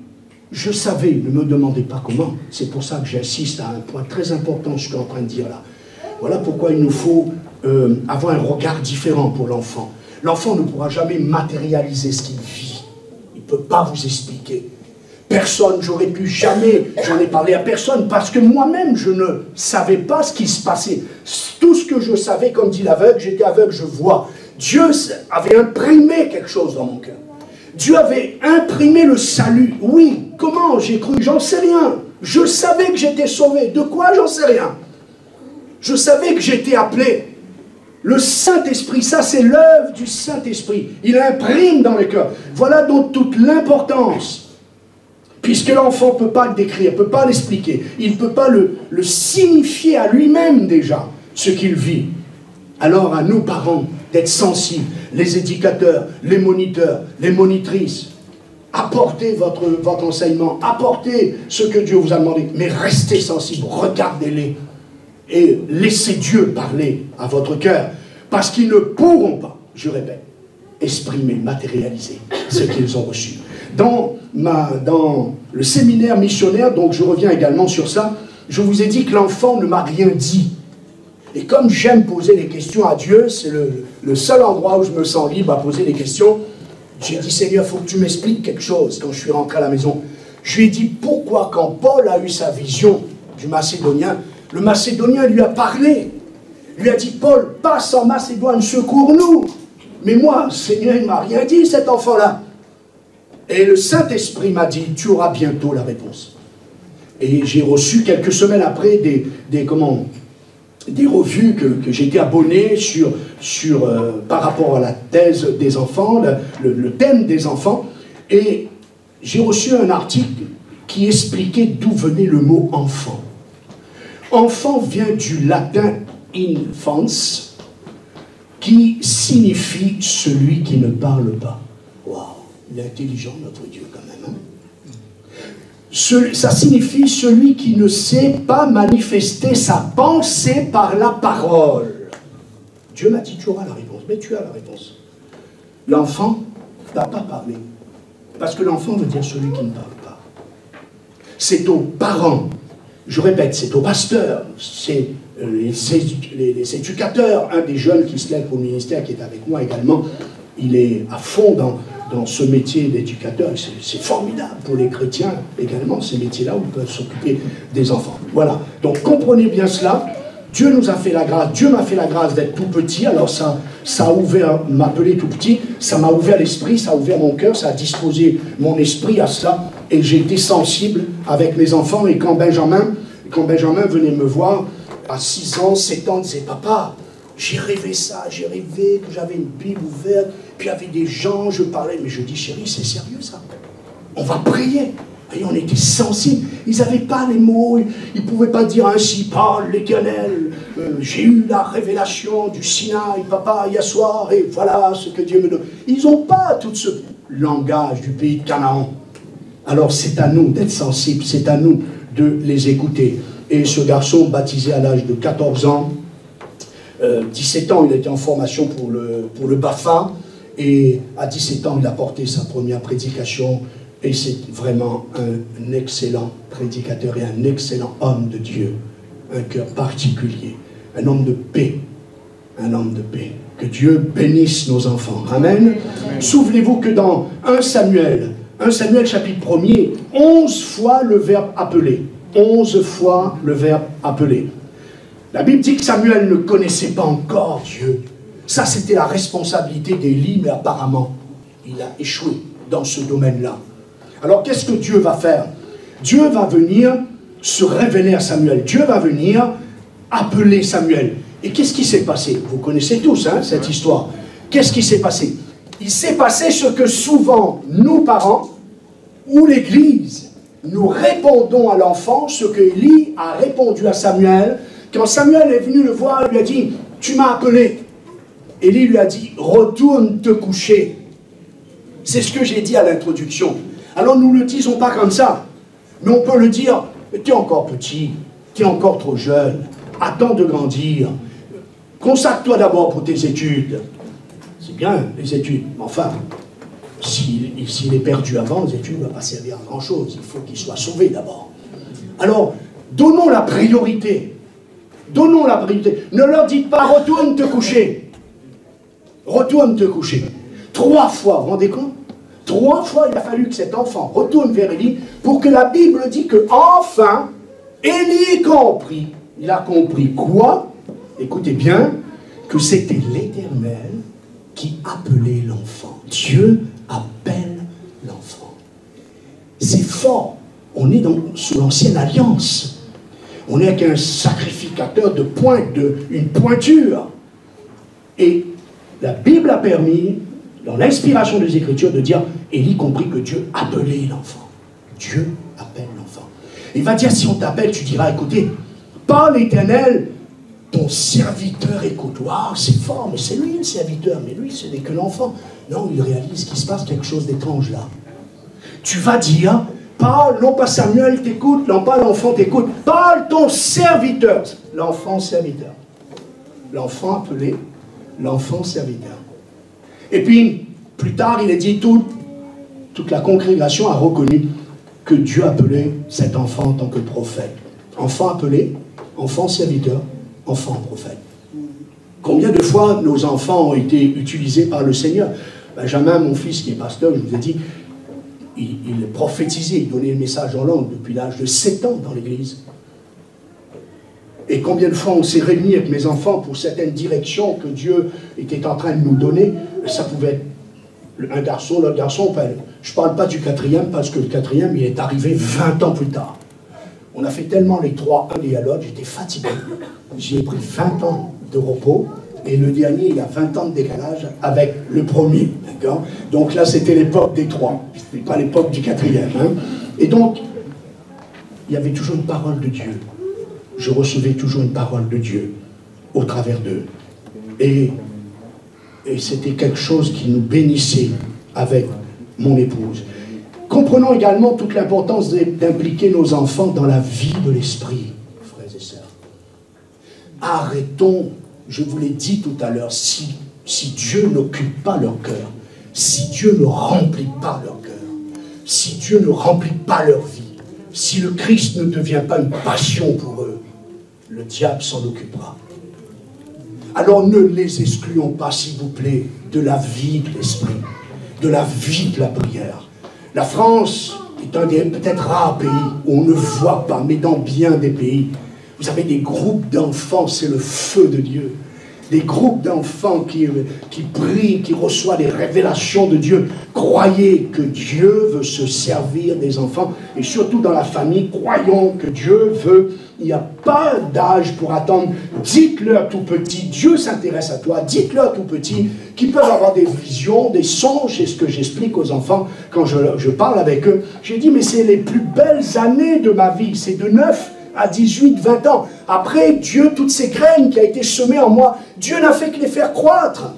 Je savais, ne me demandez pas comment. C'est pour ça que j'insiste à un point très important que je suis en train de dire là. Voilà pourquoi il nous faut avoir un regard différent pour l'enfant. L'enfant ne pourra jamais matérialiser ce qu'il vit. Il ne peut pas vous expliquer. Personne, j'aurais pu jamais, j'en ai parlé à personne, parce que moi-même, je ne savais pas ce qui se passait. Tout ce que je savais, comme dit l'aveugle, j'étais aveugle, je vois. Dieu avait imprimé quelque chose dans mon cœur. Dieu avait imprimé le salut. Oui, comment j'ai cru? J'en sais rien. Je savais que j'étais sauvé. De quoi? J'en sais rien. Je savais que j'étais appelé. Le Saint-Esprit, ça c'est l'œuvre du Saint-Esprit. Il imprime dans le cœur. Voilà donc toute l'importance. Puisque l'enfant ne peut pas le décrire, ne peut pas l'expliquer. Il ne peut pas le signifier à lui-même déjà, ce qu'il vit. Alors à nous parents d'être sensibles, les éducateurs, les moniteurs, les monitrices, apportez votre enseignement, apportez ce que Dieu vous a demandé, mais restez sensibles, regardez-les et laissez Dieu parler à votre cœur, parce qu'ils ne pourront pas, je répète, exprimer, matérialiser ce qu'ils ont reçu. Dans le séminaire missionnaire, donc je reviens également sur ça, je vous ai dit que l'enfant ne m'a rien dit. Et comme j'aime poser des questions à Dieu, c'est le seul endroit où je me sens libre à poser des questions, j'ai dit, Seigneur, il faut que tu m'expliques quelque chose quand je suis rentré à la maison. Je lui ai dit, pourquoi quand Paul a eu sa vision du Macédonien, le Macédonien lui a parlé, lui a dit, Paul, passe en Macédoine, secours-nous. Mais moi, Seigneur, il ne m'a rien dit, cet enfant-là. Et le Saint-Esprit m'a dit, tu auras bientôt la réponse. Et j'ai reçu quelques semaines après des revues que j'étais abonné par rapport à la thèse des enfants, le thème des enfants. Et j'ai reçu un article qui expliquait d'où venait le mot enfant. Enfant vient du latin infans, qui signifie celui qui ne parle pas. Waouh, il est intelligent notre Dieu quand même. Hein? Ça signifie celui qui ne sait pas manifester sa pensée par la parole. Dieu m'a dit, tu auras la réponse. Mais tu as la réponse. L'enfant n'a pas parlé. Parce que l'enfant veut dire celui qui ne parle pas. C'est aux parents, je répète, c'est aux pasteurs, c'est les éducateurs. Un des jeunes qui se lève au ministère, qui est avec moi également, il est à fond dans ce métier d'éducateur. C'est formidable pour les chrétiens également, ces métiers-là où ils peuvent s'occuper des enfants. Voilà, donc comprenez bien cela. Dieu nous a fait la grâce, Dieu m'a fait la grâce d'être tout petit, alors ça a ouvert, m'appeler tout petit, ça m'a ouvert l'esprit, ça a ouvert mon cœur, ça a disposé mon esprit à ça, et j'ai été sensible avec mes enfants. Et quand Benjamin venait me voir, à 6 ans, 7 ans, il disait, papa, j'ai rêvé ça, j'ai rêvé que j'avais une Bible ouverte, puis il y avait des gens, je parlais, mais je dis, chérie, c'est sérieux ça, on va prier. Et on était sensibles, ils n'avaient pas les mots, ils ne pouvaient pas dire ainsi parle l'Éternel, j'ai eu la révélation du Sinaï, papa, hier soir, et voilà ce que Dieu me donne. Ils n'ont pas tout ce langage du pays de Canaan. Alors c'est à nous d'être sensibles, c'est à nous de les écouter. Et ce garçon, baptisé à l'âge de 14 ans, 17 ans, il était en formation pour le BAFA, et à 17 ans, il a porté sa première prédication. Et c'est vraiment un excellent prédicateur et un excellent homme de Dieu. Un cœur particulier. Un homme de paix. Un homme de paix. Que Dieu bénisse nos enfants. Amen. Souvenez-vous que dans 1 Samuel chapitre 1er, 11 fois le verbe appeler. 11 fois le verbe appeler. La Bible dit que Samuel ne connaissait pas encore Dieu. Ça, c'était la responsabilité d'Élie, mais apparemment, il a échoué dans ce domaine-là. Alors, qu'est-ce que Dieu va faire? Dieu va venir se révéler à Samuel. Dieu va venir appeler Samuel. Et qu'est-ce qui s'est passé? Vous connaissez tous hein, cette histoire. Qu'est-ce qui s'est passé? Il s'est passé ce que souvent, nous parents, ou l'Église, nous répondons à l'enfant, ce que Élie a répondu à Samuel. Quand Samuel est venu le voir, il lui a dit, tu m'as appelé. Élie lui a dit, retourne te coucher. C'est ce que j'ai dit à l'introduction. Alors nous ne le disons pas comme ça, mais on peut le dire, tu es encore petit, tu es encore trop jeune, attends de grandir, consacre-toi d'abord pour tes études. C'est bien, les études, mais enfin, s'il est perdu avant, les études ne vont pas servir à grand-chose, il faut qu'il soit sauvé d'abord. Alors, donnons la priorité. Donnons la priorité. Ne leur dites pas, retourne te coucher. Retourne te coucher. 3 fois, vous vous rendez compte? 3 fois, il a fallu que cet enfant retourne vers Élie pour que la Bible dit que, enfin, Élie comprit. Il a compris quoi? Écoutez bien, que c'était l'Éternel qui appelait l'enfant. Dieu appelle l'enfant. C'est fort. On est sous l'ancienne alliance. On est avec un sacrificateur de pointe, une pointure. Et la Bible a permis, dans l'inspiration des Écritures, de dire, Élie comprit que Dieu appelait l'enfant. Dieu appelle l'enfant. Il va dire, si on t'appelle, tu diras, écoutez, par l'Éternel, ton serviteur écoute. Waouh, c'est fort, mais c'est lui le serviteur, mais lui, ce n'est que l'enfant. Non, il réalise qu'il se passe quelque chose d'étrange là. Tu vas dire, parle, non pas Samuel t'écoute, non pas l'enfant t'écoute, parle ton serviteur, l'enfant serviteur. L'enfant appelé, l'enfant serviteur. Et puis, plus tard, il est dit, toute la congrégation a reconnu que Dieu appelait cet enfant en tant que prophète. Enfant appelé, enfant serviteur, enfant prophète. Combien de fois nos enfants ont été utilisés par le Seigneur? Benjamin, mon fils qui est pasteur, je vous ai dit, il prophétisait, il donnait le message en langue depuis l'âge de 7 ans dans l'église. Et combien de fois on s'est réunis avec mes enfants pour certaines directions que Dieu était en train de nous donner. Ça pouvait être un garçon, l'autre garçon. Je ne parle pas du 4e parce que le 4e, il est arrivé 20 ans plus tard. On a fait tellement les 3, un et à l'autre, j'étais fatigué. J'ai pris 20 ans de repos. Et le dernier, il a 20 ans de décalage avec le premier. D'accord? Donc là, c'était l'époque des 3. C'était pas l'époque du 4e. Hein? Et donc, il y avait toujours une parole de Dieu. Je recevais toujours une parole de Dieu au travers d'eux. Et c'était quelque chose qui nous bénissait avec mon épouse. Comprenons également toute l'importance d'impliquer nos enfants dans la vie de l'esprit, frères et sœurs. Arrêtons, je vous l'ai dit tout à l'heure, si Dieu n'occupe pas leur cœur, si Dieu ne remplit pas leur cœur, si Dieu ne remplit pas leur vie, si le Christ ne devient pas une passion pour eux, le diable s'en occupera. Alors ne les excluons pas, s'il vous plaît, de la vie de l'esprit, de la vie de la prière. La France est un des peut-être rares pays où on ne voit pas, mais dans bien des pays, vous avez des groupes d'enfants, c'est le feu de Dieu. Des groupes d'enfants qui prient, qui reçoivent des révélations de Dieu. Croyez que Dieu veut se servir des enfants, et surtout dans la famille, croyons que Dieu veut. Il n'y a pas d'âge pour attendre. Dites-leur tout petit, Dieu s'intéresse à toi. Dites-leur tout petit, qu'ils peuvent avoir des visions, des songes. C'est ce que j'explique aux enfants quand je parle avec eux. J'ai dit, mais c'est les plus belles années de ma vie. C'est de 9 à 18, 20 ans. Après, Dieu, toutes ces graines qui ont été semées en moi, Dieu n'a fait que les faire croître.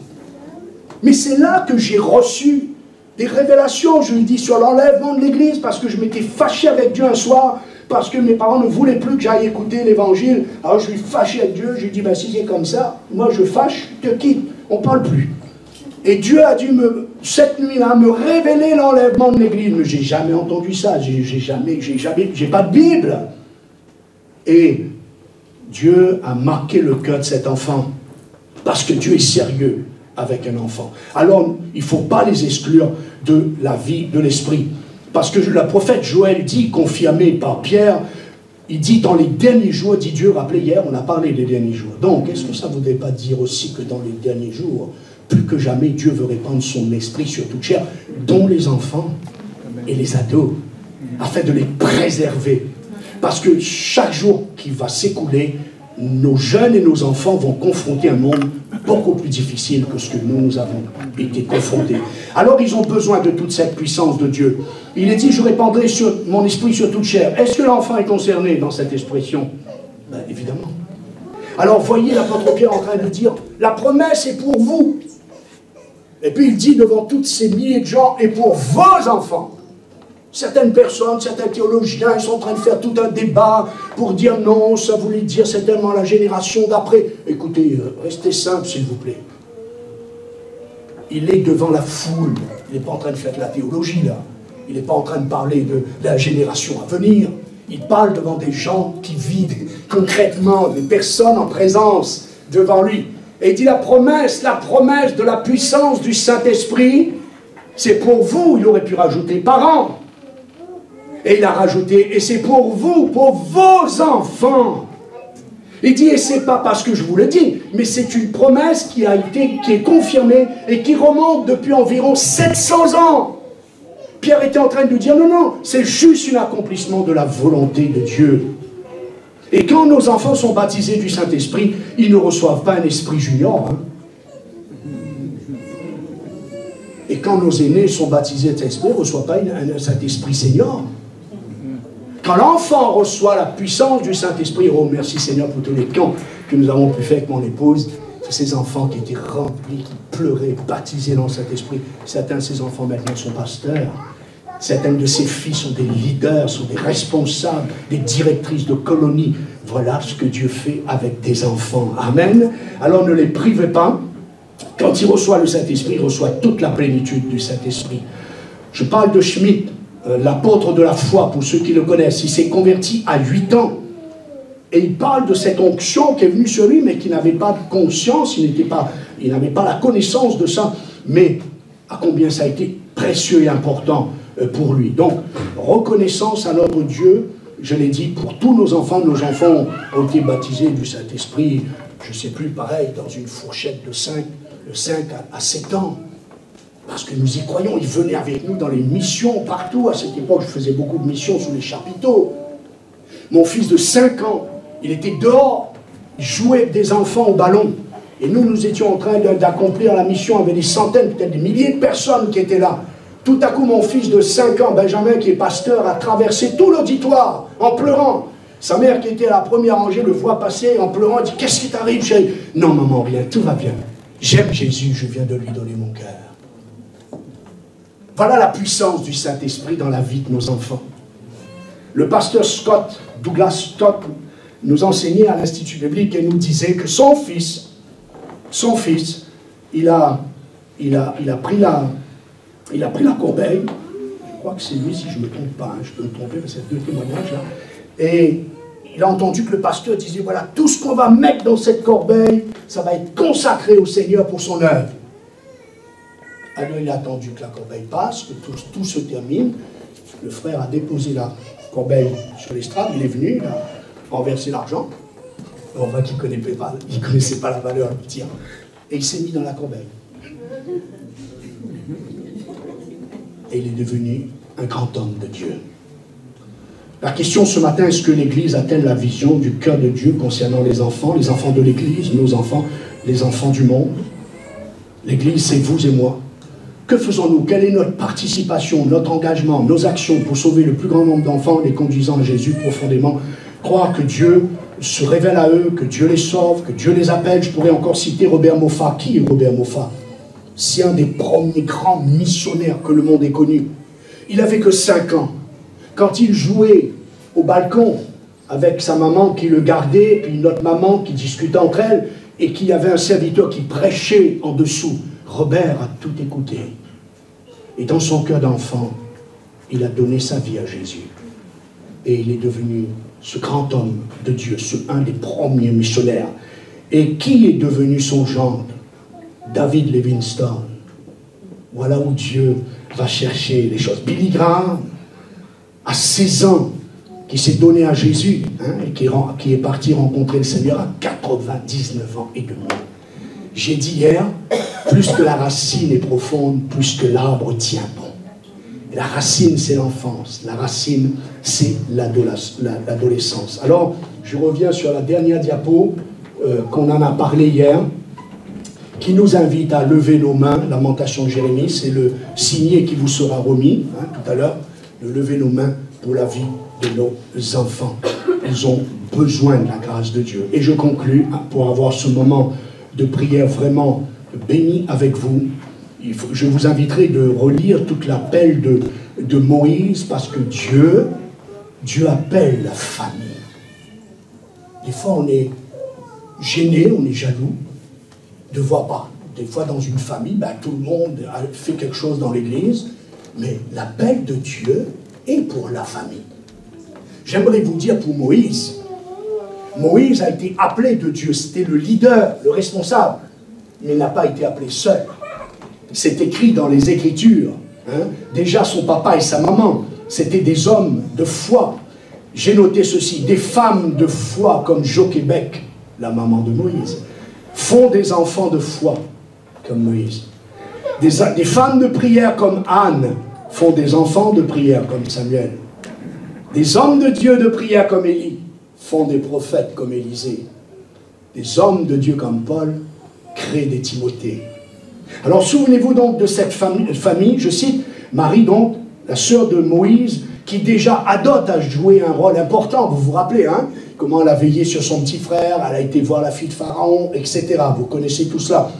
Mais c'est là que j'ai reçu des révélations, je lui dis, sur l'enlèvement de l'église, parce que je m'étais fâché avec Dieu un soir, parce que mes parents ne voulaient plus que j'aille écouter l'évangile. Alors je suis fâché avec Dieu, je lui dis, ben, si c'est comme ça, moi je fâche, je te quitte, on ne parle plus. Et Dieu a dû, cette nuit-là, me révéler l'enlèvement de l'église. Mais j'ai jamais entendu ça, j'ai pas de Bible. Et Dieu a marqué le cœur de cet enfant, parce que Dieu est sérieux avec un enfant. Alors, il ne faut pas les exclure de la vie de l'esprit. Parce que le prophète Joël dit, confirmé par Pierre, il dit dans les derniers jours, dit Dieu, rappelez hier, on a parlé des derniers jours. Donc, est-ce que ça ne voudrait pas dire aussi que dans les derniers jours, plus que jamais, Dieu veut répandre son esprit sur toute chair, dont les enfants et les ados, afin de les préserver. Parce que chaque jour qui va s'écouler, nos jeunes et nos enfants vont confronter un monde beaucoup plus difficile que ce que nous avons été confrontés. Alors ils ont besoin de toute cette puissance de Dieu. Il est dit, je répandrai mon esprit sur toute chair. Est-ce que l'enfant est concerné dans cette expression? Ben, évidemment. Alors voyez l'apôtre Pierre en train de dire, la promesse est pour vous. Et puis il dit devant toutes ces milliers de gens, et pour vos enfants. Certaines personnes, certains théologiens, ils sont en train de faire tout un débat pour dire non, ça voulait dire certainement la génération d'après. Écoutez, restez simple s'il vous plaît. Il est devant la foule, il n'est pas en train de faire de la théologie là. Il n'est pas en train de parler de la génération à venir. Il parle devant des gens qui vivent concrètement, des personnes en présence devant lui. Et il dit la promesse de la puissance du Saint-Esprit, c'est pour vous, il aurait pu rajouter parents. Et il a rajouté, et c'est pour vous, pour vos enfants. Il dit, et c'est pas parce que je vous le dis, mais c'est une promesse qui est confirmée et qui remonte depuis environ 700 ans. Pierre était en train de nous dire, non, non, c'est juste un accomplissement de la volonté de Dieu. Et quand nos enfants sont baptisés du Saint-Esprit, ils ne reçoivent pas un esprit junior. Hein. Et quand nos aînés sont baptisés du Saint-Esprit, ils ne reçoivent pas un Saint-Esprit senior. Quand l'enfant reçoit la puissance du Saint-Esprit, oh merci Seigneur pour tous les camps que nous avons pu faire avec mon épouse, ces enfants qui étaient remplis, qui pleuraient, baptisés dans le Saint-Esprit. Certains de ces enfants maintenant sont pasteurs. Certaines de ces filles sont des leaders, sont des responsables, des directrices de colonies. Voilà ce que Dieu fait avec des enfants. Amen. Alors ne les privez pas. Quand il reçoit le Saint-Esprit, il reçoit toute la plénitude du Saint-Esprit. Je parle de Schmitt, l'apôtre de la foi, pour ceux qui le connaissent. Il s'est converti à 8 ans. Et il parle de cette onction qui est venue sur lui, mais qui n'avait pas de conscience, il n'avait pas la connaissance de ça. Mais à combien ça a été précieux et important pour lui. Donc, reconnaissance à notre Dieu, je l'ai dit, pour tous nos enfants ont été baptisés du Saint-Esprit, je ne sais plus, pareil, dans une fourchette de 5 à 7 ans. Parce que nous y croyons, ils venaient avec nous dans les missions partout. À cette époque, je faisais beaucoup de missions sous les chapiteaux. Mon fils de 5 ans, il était dehors, il jouait avec des enfants au ballon. Et nous étions en train d'accomplir la mission avec des centaines, peut-être des milliers de personnes qui étaient là. Tout à coup, mon fils de 5 ans, Benjamin, qui est pasteur, a traversé tout l'auditoire en pleurant. Sa mère, qui était à la première rangée, le voit passer en pleurant, dit « Qu'est-ce qui t'arrive, chérie ?» « Non, maman, rien, tout va bien. J'aime Jésus, je viens de lui donner mon cœur. » Voilà la puissance du Saint-Esprit dans la vie de nos enfants. Le pasteur Douglas Scott, nous enseignait à l'Institut biblique et nous disait que son fils, il a pris la corbeille. Je crois que c'est lui, si je ne me trompe pas, hein, je peux me tromper, parce que c'est 2 témoignages là. Et il a entendu que le pasteur disait, voilà, tout ce qu'on va mettre dans cette corbeille, ça va être consacré au Seigneur pour son œuvre. Alors il a attendu que la corbeille passe, que tout se termine. Le frère a déposé la corbeille sur l'estrade, il est venu, il a renversé l'argent. On voit qu'il ne connaissait pas la valeur du tir. Et il s'est mis dans la corbeille. Et il est devenu un grand homme de Dieu. La question ce matin, est-ce que l'Église a-t-elle la vision du cœur de Dieu concernant les enfants de l'Église, nos enfants, les enfants du monde? L'Église, c'est vous et moi. Que faisons-nous? Quelle est notre participation, notre engagement, nos actions pour sauver le plus grand nombre d'enfants, les conduisant à Jésus profondément? Croire que Dieu se révèle à eux, que Dieu les sauve, que Dieu les appelle. Je pourrais encore citer Robert Moffat. Qui est Robert Moffat? C'est un des premiers grands missionnaires que le monde ait connu. Il n'avait que 5 ans. Quand il jouait au balcon avec sa maman qui le gardait, puis une autre maman qui discutait entre elles, et qu'il y avait un serviteur qui prêchait en dessous, Robert a tout écouté. Et dans son cœur d'enfant, il a donné sa vie à Jésus. Et il est devenu ce grand homme de Dieu, un des premiers missionnaires. Et qui est devenu son gendre? David Livingstone. Voilà où Dieu va chercher les choses. Billy Graham, à 16 ans, qui s'est donné à Jésus, hein, et qui est parti rencontrer le Seigneur à 99 ans et demi. J'ai dit hier, plus que la racine est profonde, plus que l'arbre tient bon. Et la racine, c'est l'enfance. La racine, c'est l'adolescence. Alors, je reviens sur la dernière diapo qu'on en a parlé hier, qui nous invite à lever nos mains. Lamentation de Jérémie, c'est le signet qui vous sera remis, hein, tout à l'heure, de lever nos mains pour la vie de nos enfants. Ils ont besoin de la grâce de Dieu. Et je conclus, pour avoir ce moment de prière vraiment béni avec vous. je vous inviterai de relire toute l'appel de Moïse, parce que Dieu appelle la famille. Des fois, on est gêné, on est jaloux de voir pas. Des fois, dans une famille, ben, tout le monde a fait quelque chose dans l'église, mais l'appel de Dieu est pour la famille. J'aimerais vous dire pour Moïse, Moïse a été appelé de Dieu, c'était le leader, le responsable, mais il n'a pas été appelé seul. C'est écrit dans les Écritures. Hein? Déjà, son papa et sa maman, c'était des hommes de foi. J'ai noté ceci, des femmes de foi comme Jochebed, la maman de Moïse, font des enfants de foi comme Moïse. Des femmes de prière comme Anne font des enfants de prière comme Samuel. Des hommes de Dieu de prière comme Élie font des prophètes comme Élisée. Des hommes de Dieu comme Paul créent des Timothée. Alors souvenez-vous donc de cette famille, je cite Marie donc, la sœur de Moïse, qui déjà à dot a joué un rôle important, vous vous rappelez, hein, comment elle a veillé sur son petit frère, elle a été voir la fille de Pharaon, etc. Vous connaissez tout cela.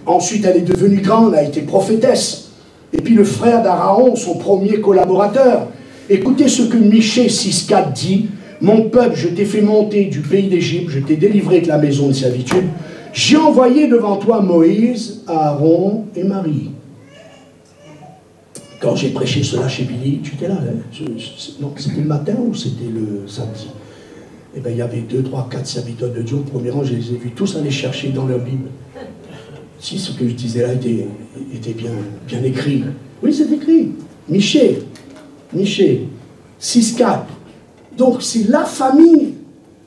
Ensuite, elle est devenue grande, elle a été prophétesse. Et puis le frère d'Aaron, son premier collaborateur. Écoutez ce que Michée 6,4 dit. « Mon peuple, je t'ai fait monter du pays d'Égypte, je t'ai délivré de la maison de servitude. J'ai envoyé devant toi Moïse, Aaron et Marie. » Quand j'ai prêché cela chez Billy, tu étais là, hein? Non, c'était le matin ou c'était le samedi? Eh bien, il y avait 2, 3, 4 serviteurs de Dieu. Au premier rang, je les ai vus tous aller chercher dans leur Bible. Si ce que je disais là était bien écrit. Oui, c'est écrit. Michée 6,4. Donc, c'est la famille.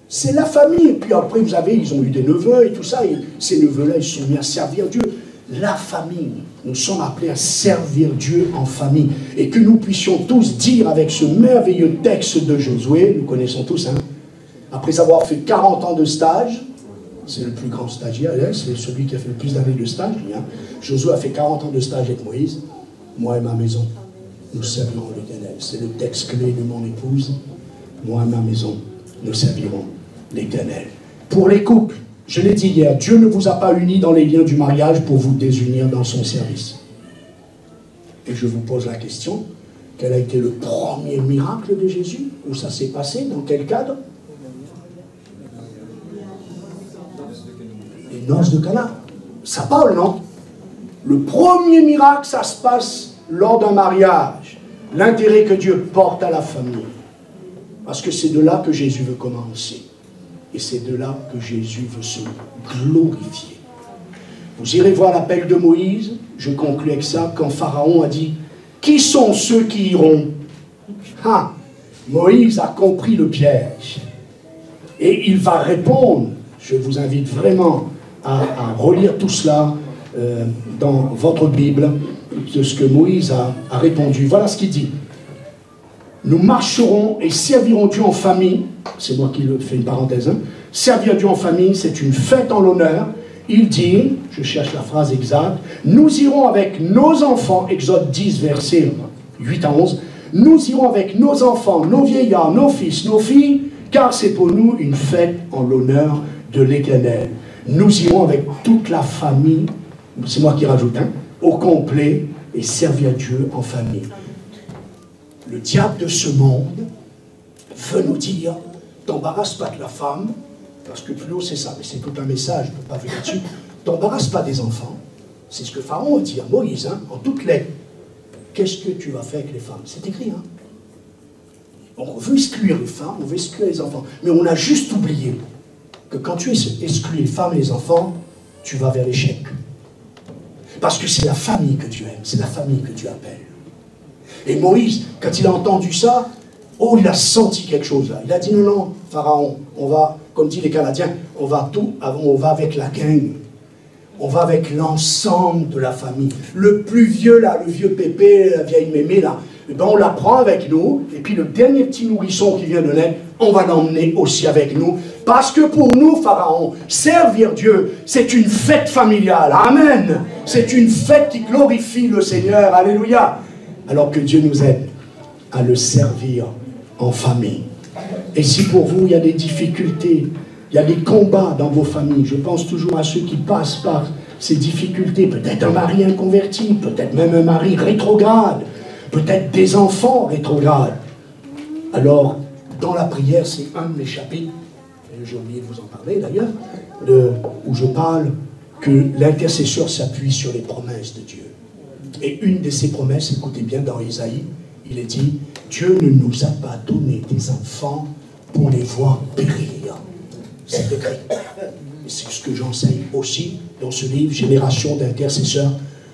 C'est la famille. Et puis après, ils ont eu des neveux et tout ça. Et ces neveux-là, ils se sont mis à servir Dieu. La famille. Nous sommes appelés à servir Dieu en famille. Et que nous puissions tous dire avec ce merveilleux texte de Josué, nous connaissons tous, hein, après avoir fait 40 ans de stage, c'est le plus grand stagiaire, c'est celui qui a fait le plus d'années de stage. Hein. Josué a fait 40 ans de stage avec Moïse. Moi et ma maison, nous servirons l'Éternel. C'est le texte clé de mon épouse. Moi et ma maison, nous servirons l'Éternel. Pour les couples, je l'ai dit hier, Dieu ne vous a pas unis dans les liens du mariage pour vous désunir dans son service. Et je vous pose la question, quel a été le premier miracle de Jésus? Où ça s'est passé? Dans quel cadre? Les noces de Cana. Ça parle, non? Le premier miracle, ça se passe lors d'un mariage. L'intérêt que Dieu porte à la famille. Parce que c'est de là que Jésus veut commencer. Et c'est de là que Jésus veut se glorifier. Vous irez voir l'appel de Moïse, je conclue avec ça, quand Pharaon a dit « Qui sont ceux qui iront ?» Ah, Moïse a compris le piège. Et il va répondre, je vous invite vraiment à relire tout cela dans votre Bible, de ce que Moïse a répondu. Voilà ce qu'il dit. Nous marcherons et servirons Dieu en famille. C'est moi qui le fais une parenthèse. Hein. Servir Dieu en famille, c'est une fête en l'honneur. Il dit, je cherche la phrase exacte, nous irons avec nos enfants, Exode 10, versets 8 à 11, nous irons avec nos enfants, nos vieillards, nos fils, nos filles, car c'est pour nous une fête en l'honneur de l'Éternel. Nous irons avec toute la famille, c'est moi qui rajoute, hein, au complet, et servir Dieu en famille. Le diable de ce monde veut nous dire, t'embarrasse pas de la femme, parce que plus haut c'est ça, mais c'est tout un message, je ne peux pas venir dessus, t'embarrasse pas des enfants. C'est ce que Pharaon dit à Moïse, hein, en toutes lettres. Qu'est-ce que tu vas faire avec les femmes? C'est écrit, hein. On veut exclure les femmes, on veut exclure les enfants, mais on a juste oublié que quand tu exclus les femmes et les enfants, tu vas vers l'échec. Parce que c'est la famille que tu aimes, c'est la famille que tu appelles. Et Moïse, quand il a entendu ça, oh, il a senti quelque chose là. Il a dit non, non, Pharaon, on va, comme disent les Canadiens, on va avec la gang. On va avec l'ensemble de la famille. Le plus vieux là, le vieux pépé, la vieille mémé là, eh ben, on la prend avec nous. Et puis le dernier petit nourrisson qui vient de naître, on va l'emmener aussi avec nous. Parce que pour nous, Pharaon, servir Dieu, c'est une fête familiale. Amen. C'est une fête qui glorifie le Seigneur. Alléluia. Alors que Dieu nous aide à le servir en famille. Et si pour vous, il y a des difficultés, il y a des combats dans vos familles, je pense toujours à ceux qui passent par ses difficultés, peut-être un mari inconverti, peut-être même un mari rétrograde, peut-être des enfants rétrogrades. Alors, dans la prière, c'est un de mes chapitres, j'ai oublié de vous en parler d'ailleurs, où je parle que l'intercesseur s'appuie sur les promesses de Dieu. Et une de ces promesses, écoutez bien, dans Isaïe, il est dit, Dieu ne nous a pas donné des enfants pour les voir périr. C'est écrit. Et c'est ce que j'enseigne aussi dans ce livre, Génération d'intercesseurs,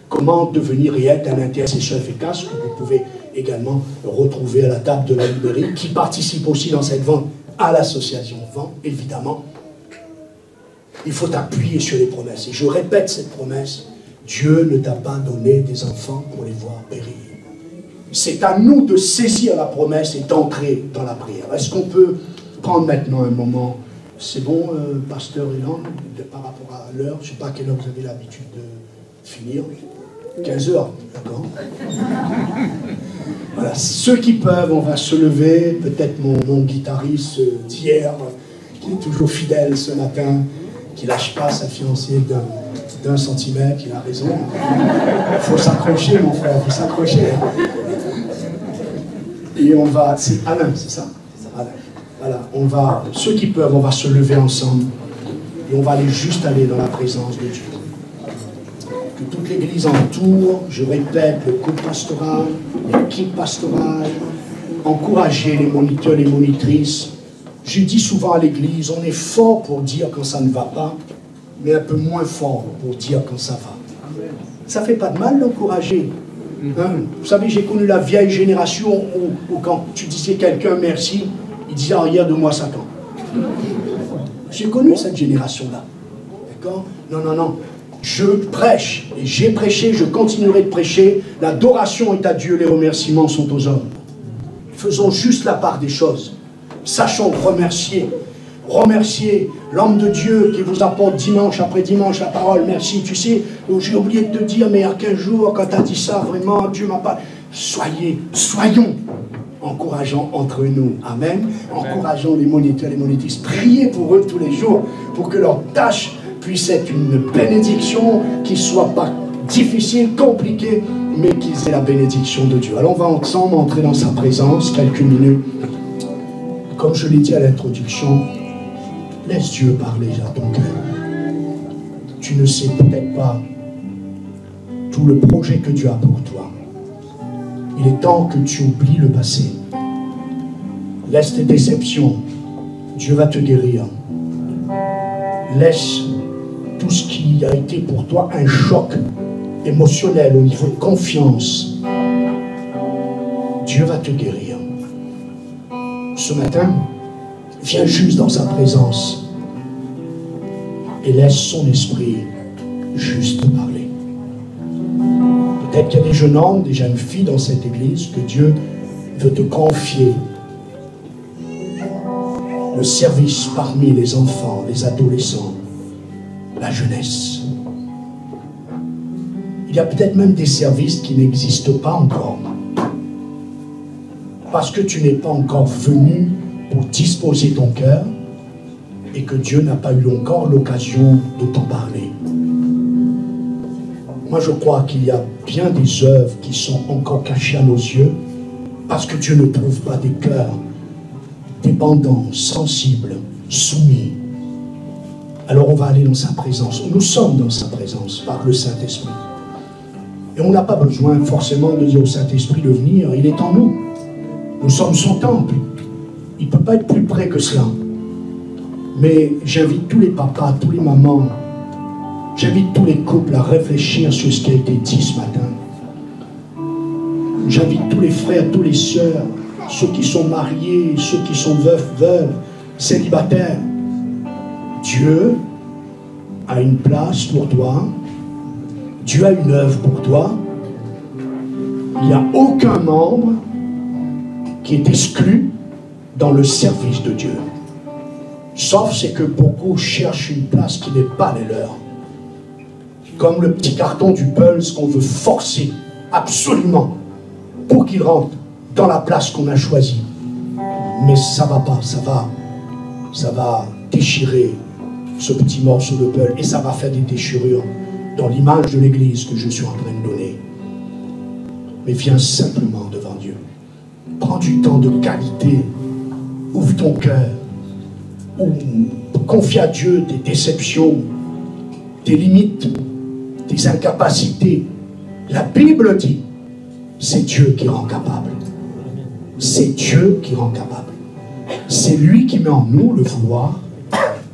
comment devenir et être un intercesseur efficace, que vous pouvez également retrouver à la table de la librairie, qui participe aussi dans cette vente à l'association Vent, évidemment. Il faut appuyer sur les promesses. Et je répète cette promesse, Dieu ne t'a pas donné des enfants pour les voir périr. C'est à nous de saisir la promesse et d'entrer dans la prière. Est-ce qu'on peut prendre maintenant un moment? C'est bon, pasteur Elan, par rapport à l'heure, je ne sais pas à quelle heure vous avez l'habitude de finir. 15 heures, d'accord. Voilà, ceux qui peuvent, on va se lever. Peut-être mon guitariste d'hier, qui est toujours fidèle ce matin, qui ne lâche pas sa fiancée d'un centimètre, il a raison. Il faut s'accrocher, mon frère, il faut s'accrocher. Et on va, c'est Alain, c'est ça? Alain. Voilà, on va, ceux qui peuvent, on va se lever ensemble et on va juste aller dans la présence de Dieu. Que toute l'Église entoure, je répète, le groupe pastoral, l'équipe pastorale, encourager les moniteurs, les monitrices. Je dis souvent à l'Église, on est fort pour dire quand ça ne va pas, mais un peu moins fort pour dire quand ça va. Ça ne fait pas de mal d'encourager. Hein? Vous savez, j'ai connu la vieille génération où quand tu disais quelqu'un merci, il disait arrière de moi Satan. J'ai connu cette génération-là. D'accord? Non, non, non. Je prêche, et j'ai prêché, je continuerai de prêcher. L'adoration est à Dieu, les remerciements sont aux hommes. Faisons juste la part des choses. Sachons remercier. Remercier l'homme de Dieu qui vous apporte dimanche après dimanche la parole. Merci. Tu sais, j'ai oublié de te dire, mais il y a 15 jours, quand tu as dit ça, vraiment, Dieu m'a pas... Soyons encourageants entre nous. Amen. Encourageons les moniteurs, les monitrices. Priez pour eux tous les jours, pour que leur tâche puisse être une bénédiction, qui ne soit pas difficile, compliquée, mais qu'ils aient la bénédiction de Dieu. Alors on va ensemble entrer dans sa présence quelques minutes. Comme je l'ai dit à l'introduction, laisse Dieu parler à ton cœur. Tu ne sais peut-être pas tout le projet que Dieu a pour toi. Il est temps que tu oublies le passé. Laisse tes déceptions. Dieu va te guérir. Laisse tout ce qui a été pour toi un choc émotionnel au niveau de confiance. Dieu va te guérir. Ce matin, viens juste dans sa présence et laisse son esprit juste parler. Peut-être qu'il y a des jeunes hommes, des jeunes filles dans cette église que Dieu veut te confier le service parmi les enfants, les adolescents, la jeunesse. Il y a peut-être même des services qui n'existent pas encore. Parce que tu n'es pas encore venu pour disposer ton cœur et que Dieu n'a pas eu encore l'occasion de t'en parler. Moi, je crois qu'il y a bien des œuvres qui sont encore cachées à nos yeux parce que Dieu ne trouve pas des cœurs dépendants, sensibles, soumis. Alors on va aller dans sa présence. Nous sommes dans sa présence par le Saint-Esprit. Et on n'a pas besoin forcément de dire au Saint-Esprit de venir. Il est en nous. Nous sommes son temple. Il ne peut pas être plus près que cela. Mais j'invite tous les papas, tous les mamans, j'invite tous les couples à réfléchir sur ce qui a été dit ce matin. J'invite tous les frères, tous les sœurs, ceux qui sont mariés, ceux qui sont veufs, veuves, célibataires. Dieu a une place pour toi. Dieu a une œuvre pour toi. Il n'y a aucun membre qui est exclu dans le service de Dieu. Sauf c'est que beaucoup cherchent une place qui n'est pas les leurs. Comme le petit carton du Pulse qu'on veut forcer absolument pour qu'il rentre dans la place qu'on a choisie. Mais ça ne va pas, ça va déchirer ce petit morceau de Pulse et ça va faire des déchirures dans l'image de l'Église que je suis en train de donner. Mais viens simplement devant Dieu. Prends du temps de qualité. Ouvre ton cœur. Confie à Dieu tes déceptions, tes limites, tes incapacités. La Bible dit, c'est Dieu qui rend capable. C'est Dieu qui rend capable. C'est lui qui met en nous le vouloir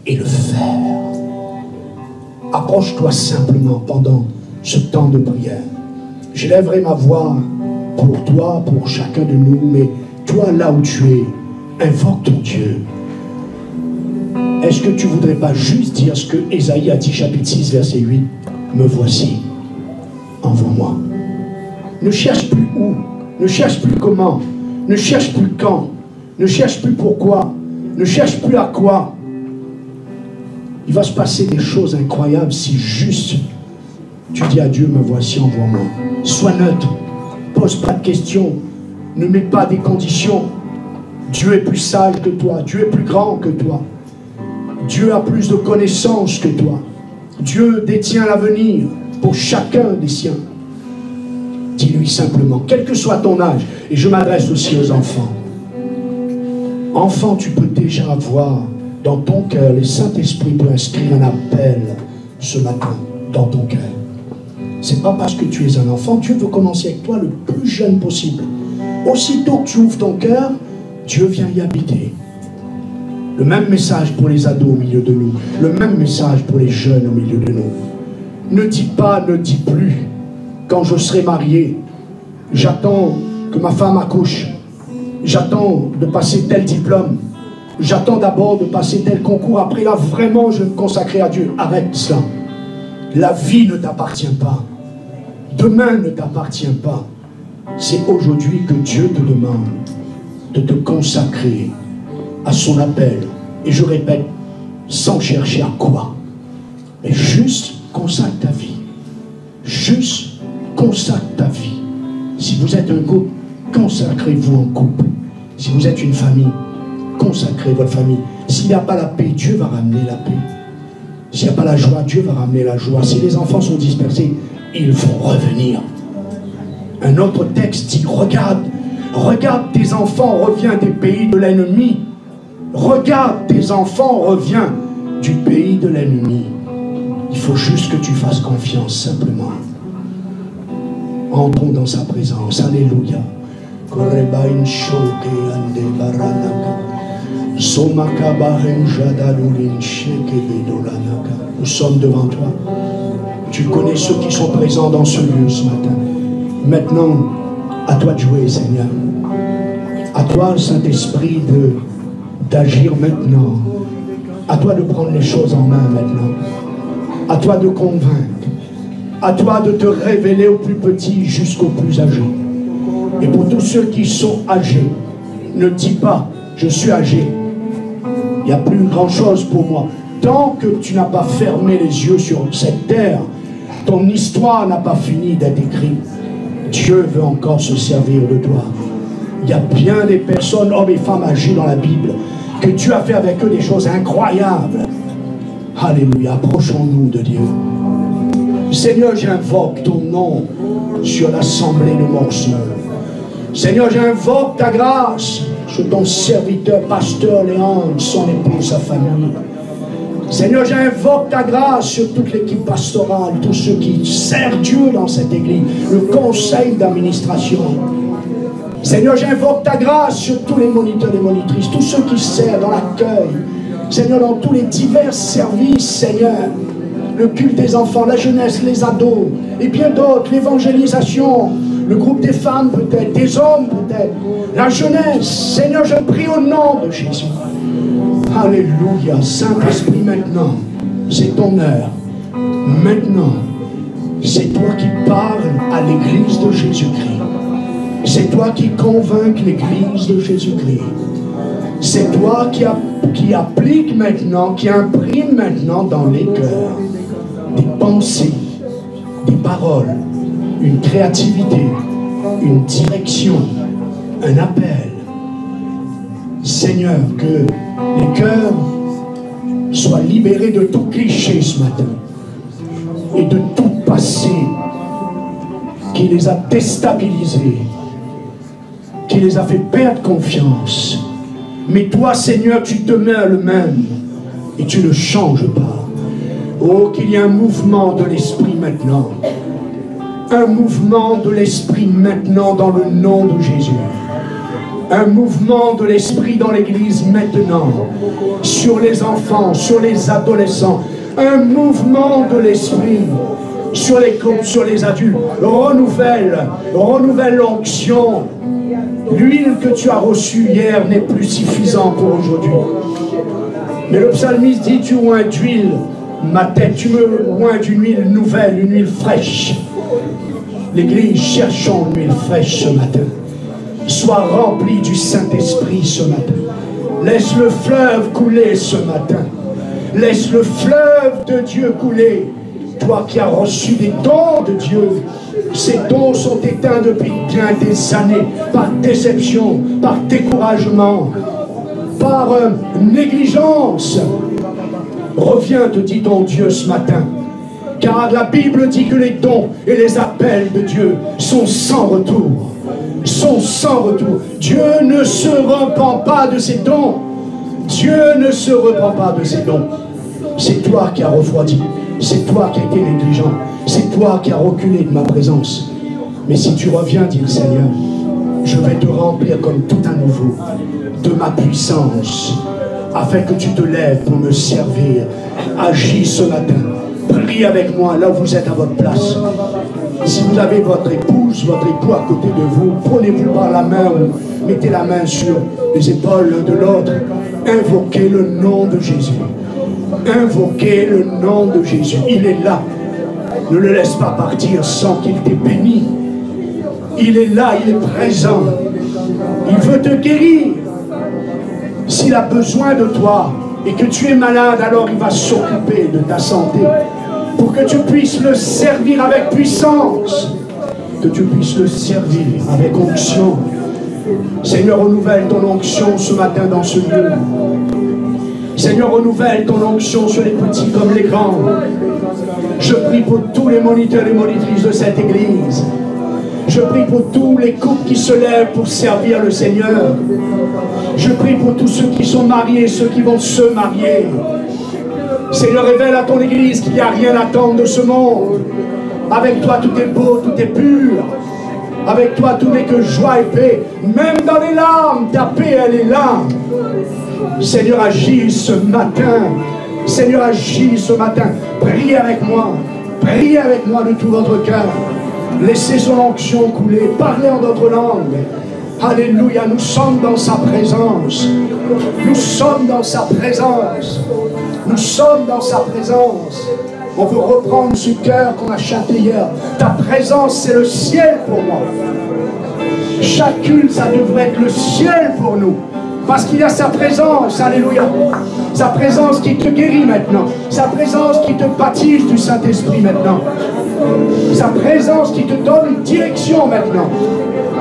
et le faire. Approche-toi simplement pendant ce temps de prière. J'élèverai ma voix pour toi, pour chacun de nous, mais toi, là où tu es, invoque ton Dieu. Est-ce que tu ne voudrais pas juste dire ce que Ésaïe a dit, chapitre 6, verset 8? Me voici, envoie-moi. Ne cherche plus où, ne cherche plus comment, ne cherche plus quand, ne cherche plus pourquoi, ne cherche plus à quoi. Il va se passer des choses incroyables si juste tu dis à Dieu, me voici, envoie-moi. Sois neutre, pose pas de questions, ne mets pas des conditions. Dieu est plus sage que toi, Dieu est plus grand que toi. Dieu a plus de connaissances que toi. Dieu détient l'avenir pour chacun des siens. Dis-lui simplement, quel que soit ton âge, et je m'adresse aussi aux enfants. Enfant, tu peux déjà avoir dans ton cœur, le Saint-Esprit peut inscrire un appel ce matin dans ton cœur. C'est pas parce que tu es un enfant, Dieu veut commencer avec toi le plus jeune possible. Aussitôt que tu ouvres ton cœur, Dieu vient y habiter. Le même message pour les ados au milieu de nous. Le même message pour les jeunes au milieu de nous. Ne dis pas, ne dis plus. Quand je serai marié, j'attends que ma femme accouche. J'attends de passer tel diplôme. J'attends d'abord de passer tel concours. Après là, vraiment, je vais me consacrer à Dieu. Arrête cela. La vie ne t'appartient pas. Demain ne t'appartient pas. C'est aujourd'hui que Dieu te demande de te consacrer à son appel. Et je répète, sans chercher à quoi, mais juste consacre ta vie. Juste consacre ta vie. Si vous êtes un couple, consacrez-vous en couple. Si vous êtes une famille, consacrez votre famille. S'il n'y a pas la paix, Dieu va ramener la paix. S'il n'y a pas la joie, Dieu va ramener la joie. Si les enfants sont dispersés, ils vont revenir. Un autre texte dit, regarde tes enfants, reviens des pays de l'ennemi. Regarde tes enfants, reviens du pays de l'ennemi. Il faut juste que tu fasses confiance simplement. Entrons dans sa présence. Alléluia. Nous sommes devant toi. Tu connais ceux qui sont présents dans ce lieu ce matin. Maintenant, à toi de jouer, Seigneur. À toi, Saint-Esprit, d'agir maintenant. À toi de prendre les choses en main maintenant. À toi de convaincre. À toi de te révéler au plus petit jusqu'au plus âgé. Et pour tous ceux qui sont âgés, ne dis pas, je suis âgé. Il n'y a plus grand chose pour moi. Tant que tu n'as pas fermé les yeux sur cette terre, ton histoire n'a pas fini d'être écrite. Dieu veut encore se servir de toi. Il y a bien des personnes, hommes et femmes âgés dans la Bible, que Dieu a fait avec eux des choses incroyables. Alléluia, approchons-nous de Dieu. Seigneur, j'invoque ton nom sur l'assemblée de Morceau. Seigneur, j'invoque ta grâce sur ton serviteur, pasteur Léandre, son épouse, sa famille. Seigneur, j'invoque ta grâce sur toute l'équipe pastorale, tous ceux qui servent Dieu dans cette église, le conseil d'administration. Seigneur, j'invoque ta grâce sur tous les moniteurs et monitrices, tous ceux qui servent dans l'accueil. Seigneur, dans tous les divers services, Seigneur, le culte des enfants, la jeunesse, les ados, et bien d'autres, l'évangélisation, le groupe des femmes peut-être, des hommes peut-être, la jeunesse. Seigneur, je prie au nom de Jésus. Alléluia. Saint-Esprit, maintenant, c'est ton heure. Maintenant, c'est toi qui parles à l'église de Jésus-Christ. C'est toi qui convaincs l'église de Jésus-Christ. C'est toi qui applique maintenant, qui imprime maintenant dans les cœurs des pensées, des paroles, une créativité, une direction, un appel. Seigneur, que les cœurs soient libérés de tout cliché ce matin et de toute passé qui les a déstabilisés, qui les a fait perdre confiance. Mais toi, Seigneur, tu demeures le même et tu ne changes pas. Oh, qu'il y ait un mouvement de l'Esprit maintenant. Un mouvement de l'Esprit maintenant dans le nom de Jésus. Un mouvement de l'Esprit dans l'Église maintenant. Sur les enfants, sur les adolescents. Un mouvement de l'Esprit sur les couples, sur les adultes. Renouvelle l'onction. L'huile que tu as reçue hier n'est plus suffisante pour aujourd'hui. Mais le psalmiste dit, tu oins d'huile ma tête, tu me oins d'une huile nouvelle, une huile fraîche. L'Église, cherchons une huile fraîche ce matin. Sois rempli du Saint-Esprit ce matin. Laisse le fleuve couler ce matin. Laisse le fleuve de Dieu couler. Toi qui as reçu des dons de Dieu, ces dons sont éteints depuis bien des années, par déception, par découragement, par négligence. Reviens, te dit ton Dieu ce matin. Car la Bible dit que les dons et les appels de Dieu sont sans retour. Sont sans retour. Dieu ne se repent pas de ses dons. Dieu ne se repent pas de ses dons. C'est toi qui as refroidi. C'est toi qui as été négligent. C'est toi qui as reculé de ma présence. Mais si tu reviens, dit le Seigneur, je vais te remplir comme tout à nouveau de ma puissance, afin que tu te lèves pour me servir. Agis ce matin. Prie avec moi là où vous êtes à votre place. Si vous avez votre épouse, votre époux à côté de vous, prenez-vous par la main ou mettez la main sur les épaules de l'autre. Invoquez le nom de Jésus. Invoquez le nom de Jésus. Il est là. Ne le laisse pas partir sans qu'il t'ait béni. Il est là, il est présent. Il veut te guérir. S'il a besoin de toi et que tu es malade, alors il va s'occuper de ta santé pour que tu puisses le servir avec puissance, que tu puisses le servir avec onction. Seigneur, renouvelle ton onction ce matin dans ce lieu. Seigneur, renouvelle ton onction sur les petits comme les grands. Je prie pour tous les moniteurs et monitrices de cette église. Je prie pour tous les couples qui se lèvent pour servir le Seigneur. Je prie pour tous ceux qui sont mariés, ceux qui vont se marier. Seigneur, révèle à ton église qu'il n'y a rien à attendre de ce monde. Avec toi, tout est beau, tout est pur. Avec toi, tout n'est que joie et paix. Même dans les larmes, ta paix, elle est là. Seigneur, agis ce matin. Seigneur, agis ce matin. Priez avec moi. Priez avec moi de tout votre cœur. Laissez son onction couler. Parlez en d'autres langues. Alléluia, nous sommes dans sa présence. Nous sommes dans sa présence. Nous sommes dans sa présence. On veut reprendre ce cœur qu'on a chanté hier. Ta présence, c'est le ciel pour moi. Chacune, ça devrait être le ciel pour nous. Parce qu'il y a sa présence, alléluia. Sa présence qui te guérit maintenant. Sa présence qui te baptise du Saint-Esprit maintenant. Sa présence qui te donne une direction maintenant.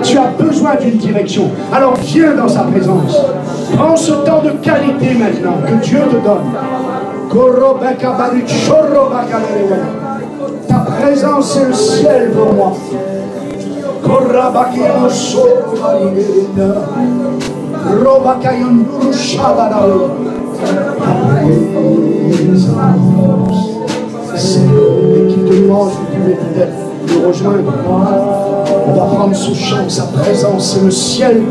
Tu as besoin d'une direction. Alors viens dans sa présence. Prends ce temps de qualité maintenant que Dieu te donne. Ta présence c'est le ciel pour moi. Et qui demande, vous pouvez peut-être nous rejoindre. On va prendre ce chant, sa présence, c'est le ciel.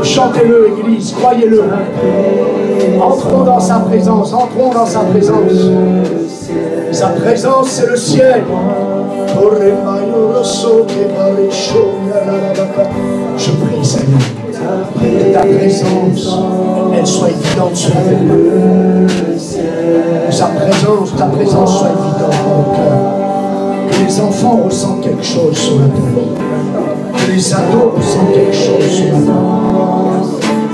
Chantez-le, Église, croyez-le. Entrons dans sa présence, entrons dans sa présence. Sa présence, c'est le ciel. Je prie, Seigneur, que ta présence, elle soit évidente sur nous. Que ta présence soit évidente dans nos cœurs. Que les enfants ressentent quelque chose ce matin. Que les ados ressentent quelque chose ce matin.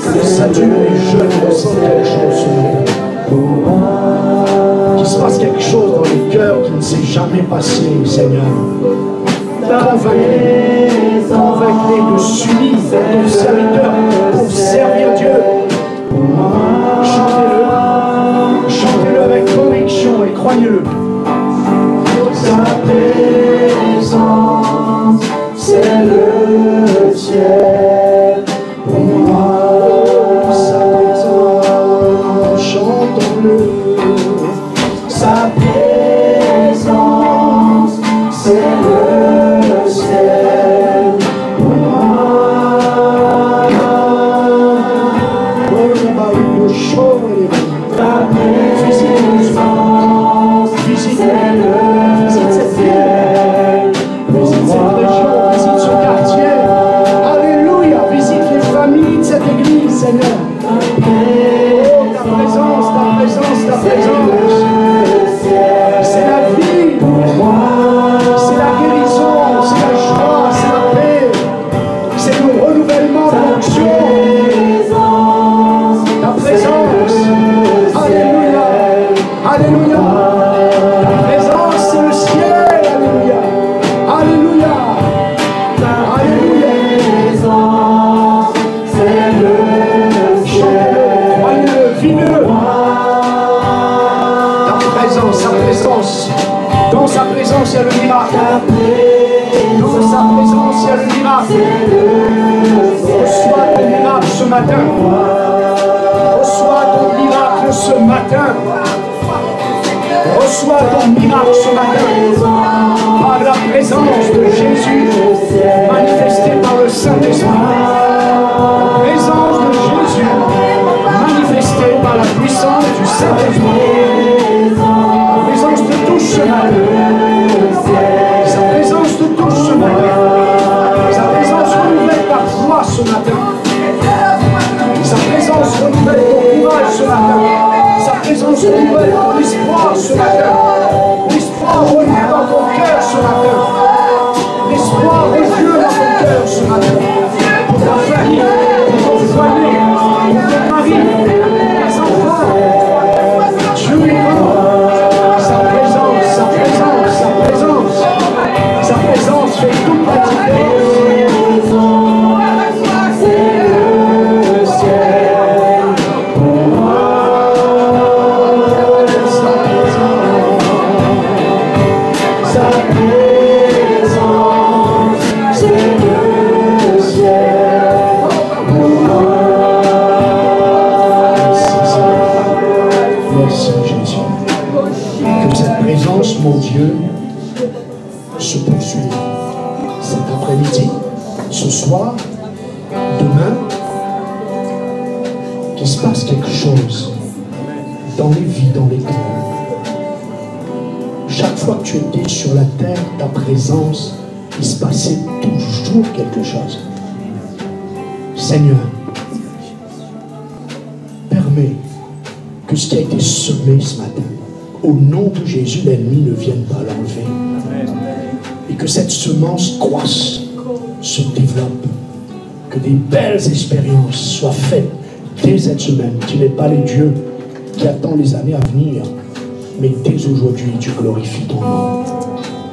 Que les adultes et les jeunes ressentent quelque chose ce matin. Qu'il se passe quelque chose dans les cœurs qui ne s'est jamais passé, Seigneur. Convainc-les de s'unir vers ton serviteur pour servir Dieu. Chantez-le avec conviction et croyez-le. Sa présence, c'est le ciel pour moi. Sa présence, chantons-le. Sa présence, c'est le ciel pour moi. Ta présence, visite cette terre, visite cette région, visite ce quartier. Alléluia, visite les familles de cette église, Seigneur. Oh, ta présence, ta présence, ta présence. C'est la vie, c'est la guérison, c'est la joie, c'est la paix, c'est le renouvellement de l'onction. Ta présence, alléluia, alléluia. Ta présence, c'est le ciel, alléluia, alléluia, alléluia. C'est le ciel, croyez-le, vivez-le. Sa présence, dans sa présence il y a le miracle, dans sa présence il y a le miracle. Reçois ton miracle ce matin, reçois ton miracle ce matin, reçois ton miracle ce matin, par la présence de Jésus manifestée par le Saint-Esprit, la présence de Jésus manifestée par la puissance du Saint-Esprit. Te touche ce matin. Sa présence te touche ce matin. Sa présence renouvelle ta foi ce matin. Sa présence renouvelle ton courage ce matin. Sa présence renouvelle ton espoir ce matin. L'espoir revient dans ton cœur ce matin. L'espoir revient dans ton cœur ce matin. Pour ta famille, pour ton foyer, pour ton mari, pour tes enfants. Dieu est grand. Sa présence fait toute la différence. C'est le ciel pour moi. Sa présence, c'est le ciel pour moi. Merci Jésus. Que cette présence, mon Dieu, se poursuit cet après-midi, ce soir, demain, qu'il se passe quelque chose dans les vies, dans les cœurs. Chaque fois que tu étais sur la terre, ta présence, il se passait toujours quelque chose. Seigneur, permets que ce qui a été semé ce matin, au nom de Jésus, l'ennemi ne vienne pas l'enlever. Et que cette semence croisse, se développe, que des belles expériences soient faites dès cette semaine. Tu n'es pas le Dieu qui attend les années à venir, mais dès aujourd'hui, tu glorifies ton nom.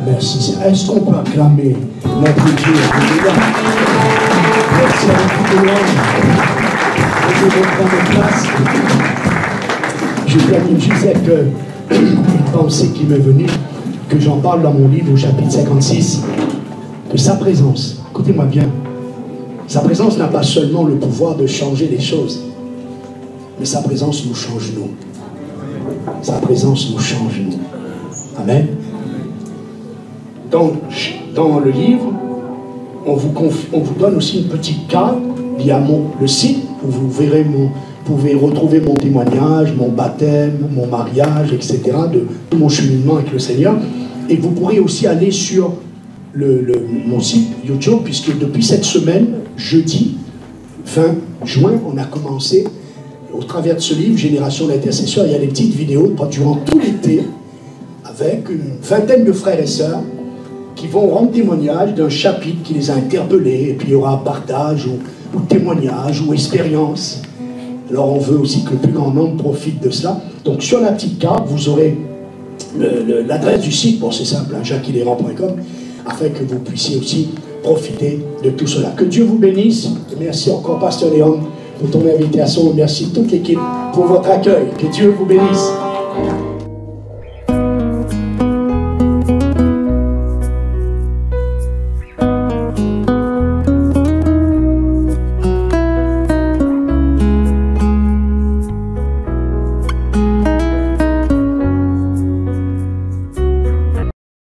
Merci. Est-ce qu'on peut acclamer notre Dieu? Merci à beaucoup de l'homme. Je vais prendre place. Je disais que une pensée qui m'est venue, que j'en parle dans mon livre au chapitre 56, que sa présence, écoutez-moi bien, sa présence n'a pas seulement le pouvoir de changer les choses, mais sa présence nous change nous. Sa présence nous change nous. Amen. Dans le livre, on vous donne aussi une petite carte via le site où vous verrez pouvez retrouver mon témoignage, mon baptême, mon mariage, etc., de tout mon cheminement avec le Seigneur. Et vous pourrez aussi aller sur mon site YouTube, puisque depuis cette semaine, jeudi, fin juin, on a commencé, au travers de ce livre, Génération d'intercesseurs, il y a des petites vidéos durant tout l'été, avec une vingtaine de frères et sœurs, qui vont rendre témoignage d'un chapitre qui les a interpellés, et puis il y aura partage, ou témoignage, ou expérience. Alors on veut aussi que le plus grand nombre profite de cela. Donc sur la petite carte, vous aurez l'adresse du site, bon c'est simple, hein, jacqueslerands.com, afin que vous puissiez aussi profiter de tout cela. Que Dieu vous bénisse. Merci encore Pasteur Léon pour ton invitation. Merci toute l'équipe pour votre accueil. Que Dieu vous bénisse.